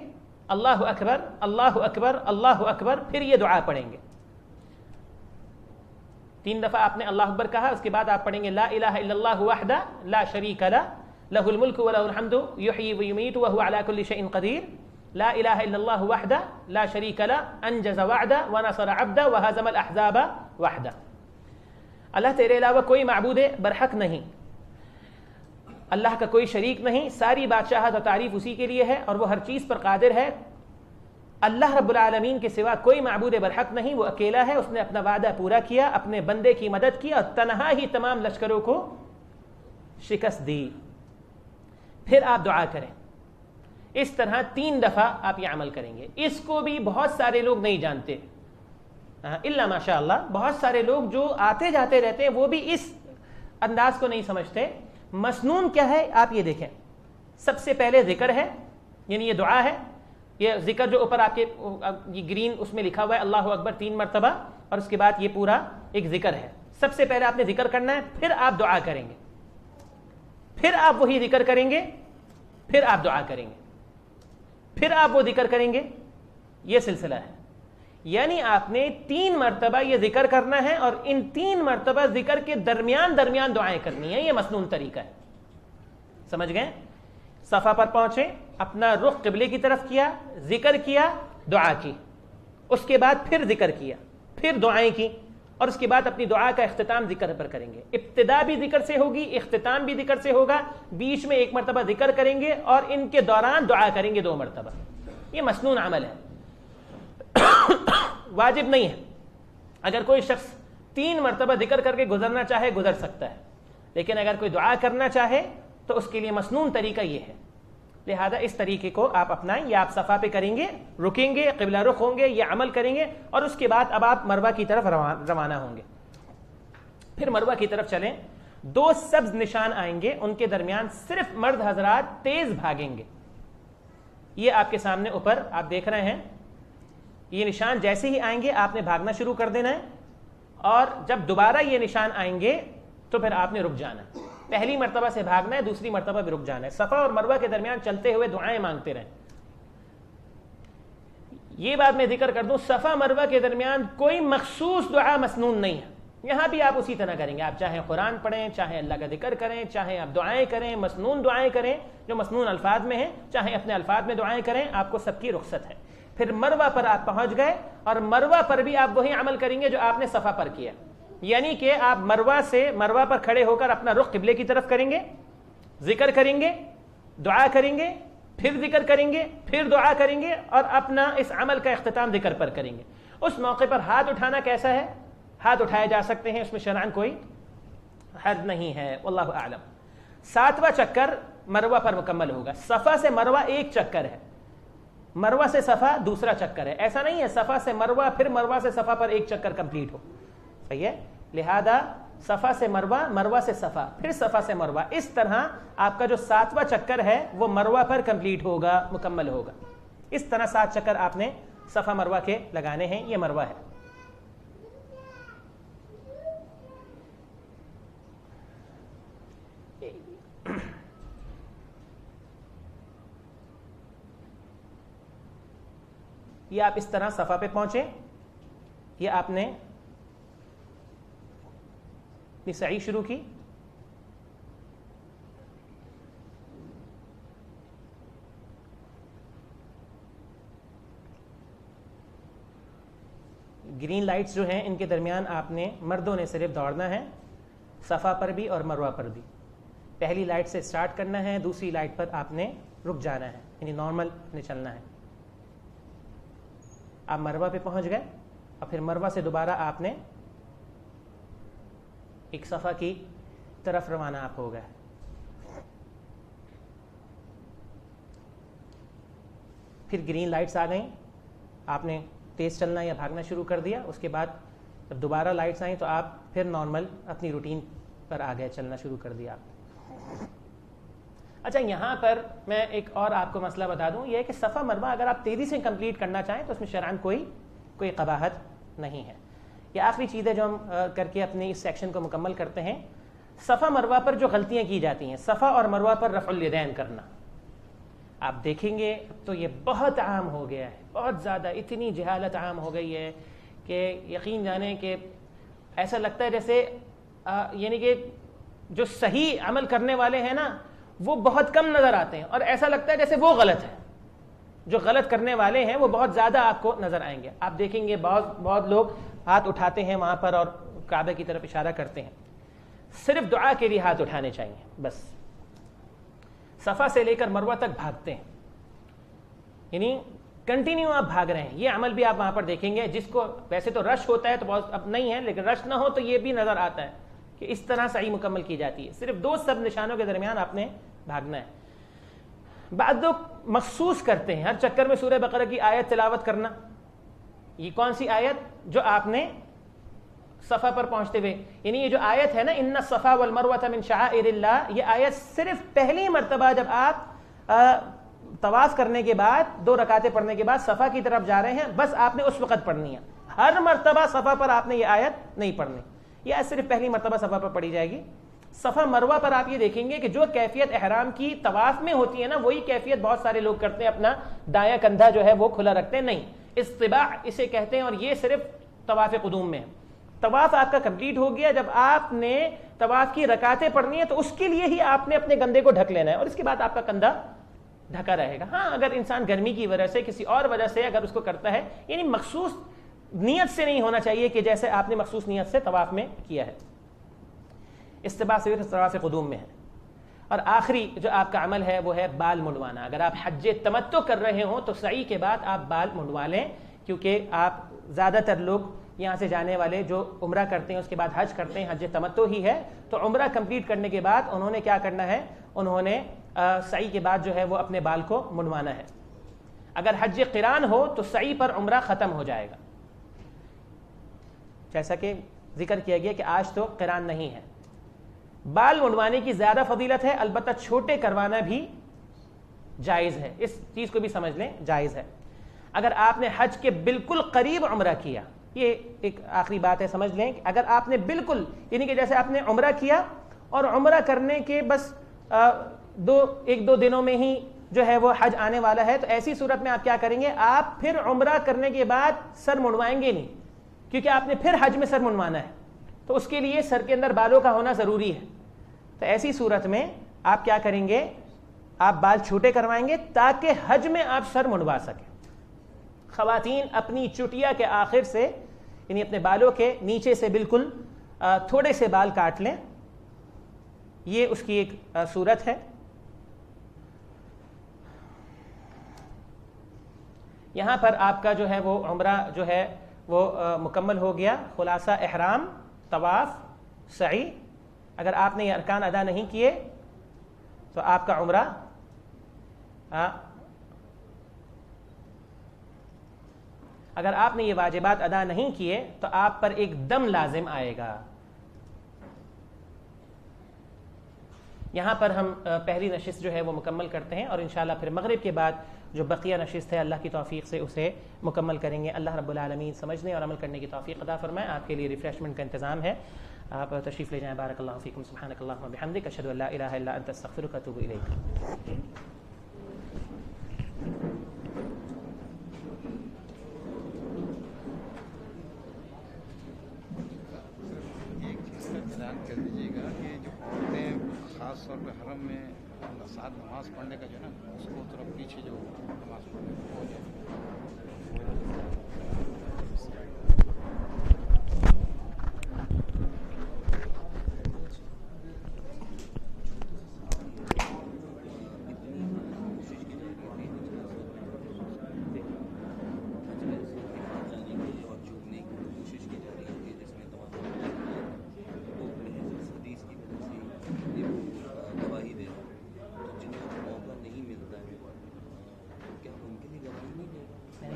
اللہ اکبر اللہ اکبر اللہ اکبر، پھر یہ دعا پڑھیں گے. 3 دفعہ آپ نے اللہ اکبر کہا، اس کے بعد آپ پڑھیں گے لا الہ الا اللہ وحدہ لا شریک لہ لہ الملک ولہ الحمد یحیی ویمیت وہو علی کل شیء قدیر لا الہ الا اللہ وحدہ لا شریک لہ انجز وعدہ ونصر عبدہ وہزم الاحزاب وحدہ. اللہ تیرے علاوہ کوئی معبود برحق نہیں، اللہ کا کوئی شریک نہیں، ساری بادشاہت و تعریف اسی کے لیے ہے اور وہ ہر چیز پر قادر ہے. اللہ رب العالمین کے سوا کوئی معبود برحق نہیں، وہ اکیلا ہے. اس نے اپنا وعدہ پورا کیا، اپنے بندے کی مدد کی اور تنہا ہی تمام لشکروں کو شکست دی. پھر آپ دعا کریں. اس طرح 3 دفعہ آپ یہ عمل کریں گے. اس کو بھی بہت سارے لوگ نہیں جانتے، الا ماشاء اللہ. بہت سارے لوگ جو آتے جاتے رہتے ہیں وہ بھی اس انداز کو نہیں سمجھتے. مسنون کیا ہے آپ یہ دیکھیں. سب سے پہلے ذکر ہے، یعنی یہ دعا ہے. یہ ذکر جو اوپر آپ کے یہ گرین اس میں لکھا ہوا ہے اللہ اکبر 3 مرتبہ، اور اس کے بعد یہ پورا ایک ذکر ہے. سب سے پہلے آپ نے ذکر کرنا ہے، پھر آپ دعا کریں گے، پھر آپ وہی ذکر کریں گے، پھر آپ دعا کریں گے، پھر آپ وہ ذکر کریں گے. یہ سلسلہ ہے. یعنی آپ نے 3 مرتبہ یہ ذکر کرنا ہے، اور ان 3 مرتبہ ذکر کے درمیان دعائیں کرنی ہیں. یہ مسنون طریقہ ہے. سمجھ گئے؟ صفا پر پہنچے، اپنا رخ قبلے کی طرف کیا، ذکر کیا، دعا کی، اس کے بعد پھر ذکر کیا، پھر دعائیں کی، اور اس کے بعد اپنی دعا کا اختتام ذکر پر کریں گے. ابتدا بھی ذکر سے ہوگی، اختتام بھی ذکر سے ہوگا، بیچ میں 1 مرتبہ ذکر کریں گے، اور ان کے دوران دعا کریں گے 2 مرتبہ. یہ مسنون عمل ہے، واجب نہیں ہے. اگر کوئی شخص 3 مرتبہ ذکر کر کے گزرنا چاہے گزر سکتا ہے، لیکن اگر کوئی دعا کرنا چاہے تو اس کے لیے مسنون طریقہ یہ ہے. لہذا اس طریقے کو آپ اپنائیں. یہ آپ صفا پہ کریں گے، رکیں گے، قبلہ رخ ہوں گے، یہ عمل کریں گے، اور اس کے بعد اب آپ مروہ کی طرف روانہ ہوں گے. پھر مروہ کی طرف چلیں. 2 سبز نشان آئیں گے، ان کے درمیان صرف مرد حضرات تیز بھاگیں گے. یہ آپ کے سامنے اوپر آپ دیکھ رہے ہیں. یہ نشان جیسے ہی آئیں گے آپ نے بھاگنا شروع کر دینا ہے، اور جب دوبارہ یہ نشان آئیں گے تو پھر آپ نے رک جانا ہے. پہلی مرتبہ سے بھاگنا ہے، دوسری مرتبہ بھی رک جانا ہے. صفا اور مروہ کے درمیان چلتے ہوئے دعائیں مانگتے رہیں. یہ بات میں ذکر کر دوں، صفا مروہ کے درمیان کوئی مخصوص دعا مسنون نہیں ہے. یہاں بھی آپ اسی طرح کریں گے. آپ چاہے قرآن پڑھیں، چاہے اللہ کا ذکر کریں، چاہے آپ دعائیں کریں، مسنون دعائیں کریں جو مسنون الفاظ میں ہیں، چاہے اپنے الفاظ میں دعائیں کریں، آپ کو سب کی رخصت ہے. پھر مروہ پر آپ پہنچ گئے، اور مروہ پر بھی آپ وہی عمل کریں گے جو آپ نے صفا پر کیا. یعنی کہ آپ مروہ پر کھڑے ہو کر اپنا رخ قبلے کی طرف کریں گے، ذکر کریں گے، دعا کریں گے، پھر ذکر کریں گے، پھر دعا کریں گے، اور اپنا اس عمل کا اختتام ذکر پر کریں گے. اس موقع پر ہاتھ اٹھانا کیسا ہے؟ ہاتھ اٹھائے جا سکتے ہیں، اس میں شرعاً کوئی حد نہیں ہے. واللہ اعلم. 7واں چکر مروہ پر مکمل ہوگا. صفا سے مروہ 1 چکر ہے، مروہ سے صفا دوسرا چکر ہے. ایسا نہیں ہے صفا سے مروہ پھر مروہ سے صفا پر 1 چکر کمپلیٹ ہو. صحیح ہے؟ لہذا صفا سے مروہ، مروہ سے صفا، پھر صفا سے مروہ. اس طرح آپ کا جو 7واں چکر ہے وہ مروہ پر کمپلیٹ ہوگا، مکمل ہوگا. اس طرح 7 چکر آپ نے صفا مروہ کے لگانے ہیں. یہ مروہ ہے. یہ آپ اس طرح صفا پہ پہنچے. یہ آپ نے اپنی سعی شروع کی. گرین لائٹس جو ہیں ان کے درمیان آپ نے مردوں نے صرف دوڑنا ہے، صفا پر بھی اور مروہ پر بھی. پہلی لائٹ سے سٹارٹ کرنا ہے، دوسری لائٹ پر آپ نے رک جانا ہے، یعنی نارمل نے چلنا ہے. آپ مروہ پہ پہنچ گئے، اور پھر مروہ سے دوبارہ آپ نے ایک صفا کی طرف روانہ آپ ہو گئے. پھر گرین لائٹس آ گئیں، آپ نے تیز چلنا یا بھاگنا شروع کر دیا. اس کے بعد جب دوبارہ لائٹس آئیں تو آپ پھر نارمل اپنی روٹین پر آ گئے، چلنا شروع کر دیا آپ. اچھا، یہاں پر میں ایک اور آپ کو مسئلہ بتا دوں، یہ ہے کہ صفا مروہ اگر آپ تیزی سے کمپلیٹ کرنا چاہیں تو اس میں شرعاً کوئی قباحت نہیں ہے. یہ آخری چیز ہے جو ہم کر کے اپنے اس سیکشن کو مکمل کرتے ہیں. صفا مروہ پر جو غلطیاں کی جاتی ہیں، صفا اور مروہ پر رفع الیدین کرنا، آپ دیکھیں گے تو یہ بہت عام ہو گیا ہے، بہت زیادہ. اتنی جہالت عام ہو گئی ہے کہ یقین جانیں کہ ایسا لگتا ہے جیسے یعنی کہ جو صحیح عمل کرنے والے ہیں نا وہ بہت کم نظر آتے ہیں، اور ایسا لگتا ہے جیسے وہ غلط ہے. جو غلط کرنے والے ہیں وہ بہت زیادہ آپ کو نظر آئیں گے. آپ دیکھیں گے بہت لوگ ہاتھ اٹھاتے ہیں وہاں پر اور کعبہ کی طرف اشارہ کرتے ہیں. صرف دعا کے لیے ہاتھ اٹھانے چاہیے بس. صفا سے لے کر مروہ تک بھاگتے ہیں، یعنی کنٹینیو آپ بھاگ رہے ہیں. یہ عمل بھی آپ وہاں پر دیکھیں گے، جس کو ویسے تو رش ہوتا ہے تو بہت اب نہیں ہے، لیکن رش نہ ہو تو یہ بھی نظر آتا ہے کہ اس طرح سعی مکمل کی جاتی ہے. صرف 2 سب نشانوں کے درمیان آپ نے بھاگنا ہے. بعض لوگ مخصوص کرتے ہیں ہر چکر میں سورہ بقرہ کی آیت تلاوت کرنا. یہ کون سی آیت؟ جو آپ نے صفا پر پہنچتے ہوئے، یعنی یہ جو آیت ہے نا ان الصفا والمروہ من شعائر اللہ، یہ آیت صرف پہلی مرتبہ جب آپ طواف کرنے کے بعد 2 رکعتیں پڑھنے کے بعد صفا کی طرف جا رہے ہیں، بس آپ نے اس وقت پڑھنی ہے، ہر مرتبہ صفا پر آپ نے یہ آیت نہیں پڑھنی، یہ آیت صرف پہلی مرتبہ صفا پر پڑھی جائے گی۔ صفا مروہ پر آپ یہ دیکھیں گے کہ جو کیفیت احرام کی طواف میں ہوتی ہے نا، وہی کیفیت بہت سارے لوگ کرتے ہیں، اپنا دایاں کندھا جو ہے وہ کھلا رکھتے ہیں، نہیں، استباع اسے کہتے ہیں، اور یہ صرف طواف قدوم میں ہے۔ طواف آپ کا کمپلیٹ ہو گیا، جب آپ نے طواف کی رکعتیں پڑھنی ہے تو اس کے لیے ہی آپ نے اپنے گندے کو ڈھک لینا ہے، اور اس کے بعد آپ کا کندھا ڈھکا رہے گا۔ ہاں اگر انسان گرمی کی وجہ سے کسی اور وجہ سے اگر اس کو کرتا ہے، یعنی مخصوص نیت سے نہیں ہونا چاہیے کہ جیسے آپ نے مخصوص نیت سے طواف میں کیا ہے۔ استباع صرف طواف قدوم میں ہے۔ اور آخری جو آپ کا عمل ہے وہ ہے بال منڈوانا۔ اگر آپ حج تمتع کر رہے ہوں تو سعی کے بعد آپ بال منڈوا لیں، کیونکہ آپ زیادہ تر لوگ یہاں سے جانے والے جو عمرہ کرتے ہیں اس کے بعد حج کرتے ہیں، حج تمتع ہی ہے، تو عمرہ کمپلیٹ کرنے کے بعد انہوں نے کیا کرنا ہے، انہوں نے سعی کے بعد جو ہے وہ اپنے بال کو منڈوانا ہے۔ اگر حج قران ہو تو سعی پر عمرہ ختم ہو جائے گا، جیسا کہ ذکر کیا گیا کہ آج تو قران نہیں ہے۔ بال منڈوانے کی زیادہ فضیلت ہے، البتہ چھوٹے کروانا بھی جائز ہے، اس چیز کو بھی سمجھ لیں، جائز ہے۔ اگر آپ نے حج کے بالکل قریب عمرہ کیا، یہ ایک آخری بات ہے، سمجھ لیں کہ اگر آپ نے بالکل، یعنی کہ جیسے آپ نے عمرہ کیا اور عمرہ کرنے کے بس 1-2 دنوں میں ہی جو ہے وہ حج آنے والا ہے، تو ایسی صورت میں آپ کیا کریں گے، آپ پھر عمرہ کرنے کے بعد سر منڈوائیں گے نہیں، کیونکہ آپ نے پھر حج میں سر منڈوانا ہے، تو اس کے لیے سر کے اندر بالوں کا ہونا ضروری ہے۔ تو ایسی صورت میں آپ کیا کریں گے، آپ بال چھوٹے کروائیں گے تاکہ حج میں آپ سر منڈوا سکیں۔ خواتین اپنی چٹیا کے آخر سے، یعنی اپنے بالوں کے نیچے سے بالکل تھوڑے سے بال کاٹ لیں، یہ اس کی ایک صورت ہے۔ یہاں پر آپ کا جو ہے وہ عمرہ جو ہے وہ مکمل ہو گیا۔ خلاصہ احرام، طواف، سعی، اگر آپ نے یہ ارکان ادا نہیں کیے تو آپ کا عمرہ اگر آپ نے یہ واجبات ادا نہیں کیے تو آپ پر ایک دم لازم آئے گا۔ یہاں پر ہم پہلی نشست جو ہے وہ مکمل کرتے ہیں، اور انشاءاللہ پھر مغرب کے بعد جو بقیہ نشست ہے اللہ کی توفیق سے اسے مکمل کریں گے۔ اللہ رب العالمین سمجھنے اور عمل کرنے کی توفیق عطا فرمائے۔ آپ کے لیے ریفریشمنٹ کا انتظام ہے، آپ تشریف لے جائیں۔ بارک اللہ فیکم، سبحانک اللہم و بحمدک، اشہد ان لا الہ الا انت، استغفرک و اتوب الیک۔ اعلان کر دیجیے گا کہ جو عورتیں خاص طور پہ حرم میں ساتھ نماز پڑھنے کا جو ہے نا، اس کو تھوڑا پیچھے جو نماز پڑھنے ہو جائے۔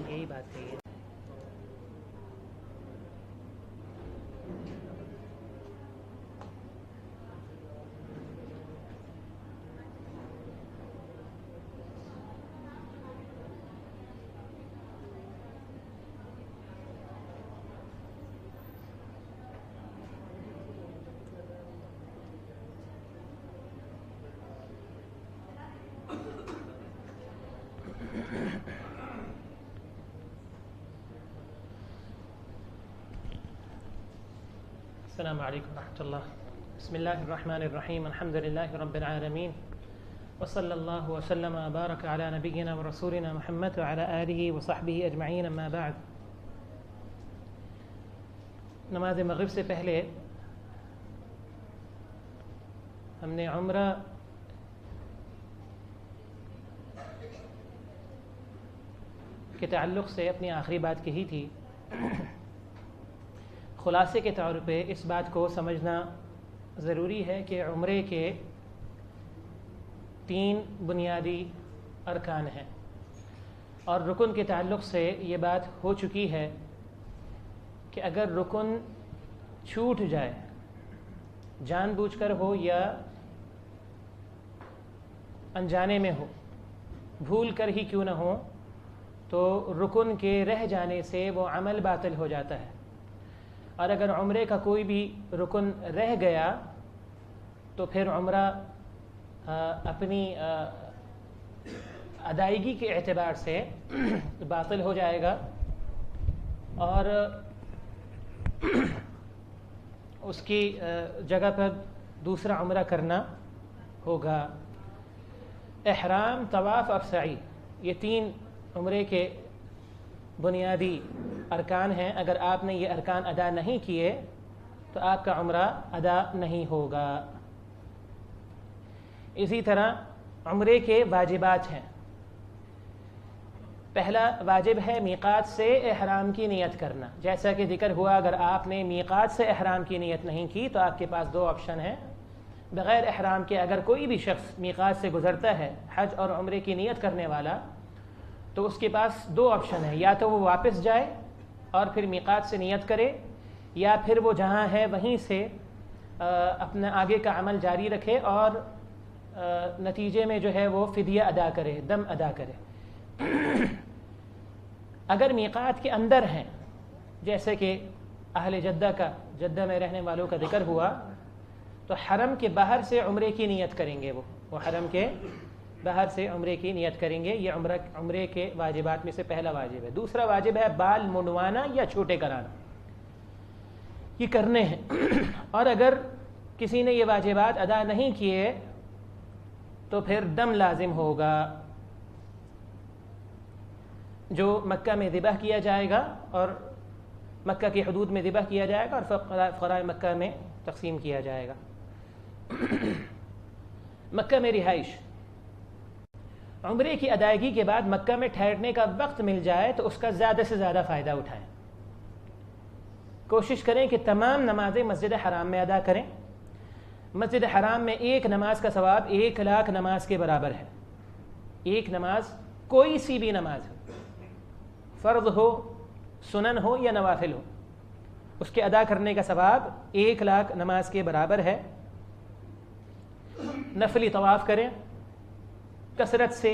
یہی بات کہی ہے۔ السلام علیکم ورحمۃ اللہ۔ بسم اللہ الرحمن الرحیم، الحمد للہ رب العالمین، وصلی اللہ وسلم وبارک علی نبینا ورسولنا محمد وعلی آلہ وصحبہ اجمعین، اما بعد۔ نماز مغرب سے پہلے ہم نے عمرہ کے تعلق سے اپنی آخری بات کہی تھی۔ خلاصے کے طور پہ اس بات کو سمجھنا ضروری ہے کہ عمرے کے 3 بنیادی ارکان ہیں، اور رکن کے تعلق سے یہ بات ہو چکی ہے کہ اگر رکن چھوٹ جائے، جان بوجھ کر ہو یا انجانے میں ہو، بھول کر ہی کیوں نہ ہو تو رکن کے رہ جانے سے وہ عمل باطل ہو جاتا ہے، اور اگر عمرے کا کوئی بھی رکن رہ گیا تو پھر عمرہ اپنی ادائیگی کے اعتبار سے باطل ہو جائے گا، اور اس کی جگہ پر دوسرا عمرہ کرنا ہوگا۔ احرام، طواف اور سعی، یہ 3 عمرے کے بنیادی ارکان ہیں۔ اگر آپ نے یہ ارکان ادا نہیں کیے تو آپ کا عمرہ ادا نہیں ہوگا۔ اسی طرح عمرے کے واجبات ہیں۔ پہلا واجب ہے میقات سے احرام کی نیت کرنا، جیسا کہ ذکر ہوا اگر آپ نے میقات سے احرام کی نیت نہیں کی تو آپ کے پاس 2 آپشن ہیں۔ بغیر احرام کے اگر کوئی بھی شخص میقات سے گزرتا ہے حج اور عمرے کی نیت کرنے والا، تو اس کے پاس 2 آپشن ہیں، یا تو وہ واپس جائے اور پھر میقات سے نیت کرے، یا پھر وہ جہاں ہے وہیں سے اپنا آگے کا عمل جاری رکھے اور نتیجے میں جو ہے وہ فدیہ ادا کرے، دم ادا کرے۔ اگر میقات کے اندر ہیں، جیسے کہ اہل جدہ میں رہنے والوں کا ذکر ہوا، تو حرم کے باہر سے عمرے کی نیت کریں گے، وہ حرم کے باہر سے عمرے کی نیت کریں گے۔ یہ عمرے کے واجبات میں سے پہلا واجب ہے۔ دوسرا واجب ہے بال منڈوانا یا چھوٹے کرانا، یہ کرنے ہیں۔ اور اگر کسی نے یہ واجبات ادا نہیں کیے تو پھر دم لازم ہوگا، جو مکہ میں ذبح کیا جائے گا، اور مکہ کی حدود میں ذبح کیا جائے گا اور فقراء مکہ میں تقسیم کیا جائے گا۔ مکہ میں رہائش، عمرے کی ادائیگی کے بعد مکہ میں ٹھہرنے کا وقت مل جائے تو اس کا زیادہ سے زیادہ فائدہ اٹھائیں۔ کوشش کریں کہ تمام نمازیں مسجد حرام میں ادا کریں۔ مسجد حرام میں 1 نماز کا ثواب 1,00,000 نماز کے برابر ہے۔ 1 نماز، کوئی سی بھی نماز ہو، فرض ہو، سنن ہو یا نوافل ہو، اس کے ادا کرنے کا ثواب 1,00,000 نماز کے برابر ہے۔ نفلی طواف کریں کثرت سے،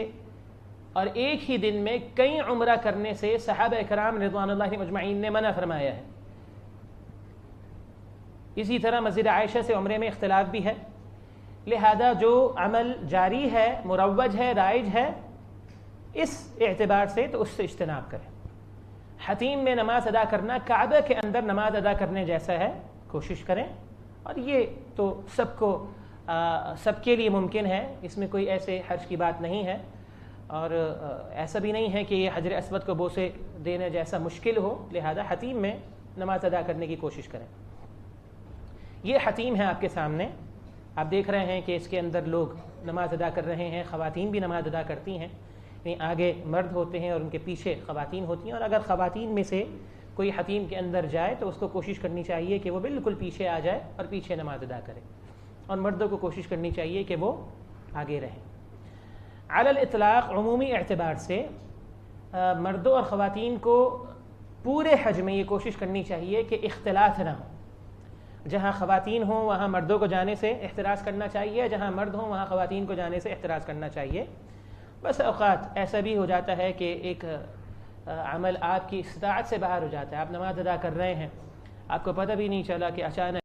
اور ایک ہی دن میں کئی عمرہ کرنے سے صحابہ کرام رضوان اللہ مجمعین نے منع فرمایا ہے۔ اسی طرح مسجد عائشہ سے عمرے میں اختلاف بھی ہے، لہذا جو عمل جاری ہے، مروج ہے، رائج ہے، اس اعتبار سے تو اس سے اجتناب کریں۔ حتیم میں نماز ادا کرنا کعبہ کے اندر نماز ادا کرنے جیسا ہے، کوشش کریں، اور یہ تو سب کے لیے ممکن ہے، اس میں کوئی ایسے حرج کی بات نہیں ہے، اور ایسا بھی نہیں ہے کہ یہ حجر اسود کو بوسے دینے جیسا مشکل ہو، لہذا حتیم میں نماز ادا کرنے کی کوشش کریں۔ یہ حتیم ہے آپ کے سامنے، آپ دیکھ رہے ہیں کہ اس کے اندر لوگ نماز ادا کر رہے ہیں، خواتین بھی نماز ادا کرتی ہیں، یعنی آگے مرد ہوتے ہیں اور ان کے پیچھے خواتین ہوتی ہیں، اور اگر خواتین میں سے کوئی حتیم کے اندر جائے تو اس کو کوشش کرنی چاہیے کہ وہ بالکل پیچھے آ جائے اور پیچھے نماز ادا کرے، اور مردوں کو کوشش کرنی چاہیے کہ وہ آگے رہیں۔ علی الاطلاق عمومی اعتبار سے مردوں اور خواتین کو پورے حج میں یہ کوشش کرنی چاہیے کہ اختلاط نہ ہو، جہاں خواتین ہوں وہاں مردوں کو جانے سے احتراز کرنا چاہیے، جہاں مرد ہوں وہاں خواتین کو جانے سے احتراز کرنا چاہیے۔ بس اوقات ایسا بھی ہو جاتا ہے کہ ایک عمل آپ کی استطاعت سے باہر ہو جاتا ہے، آپ نماز ادا کر رہے ہیں، آپ کو پتہ بھی نہیں چلا کہ اچانک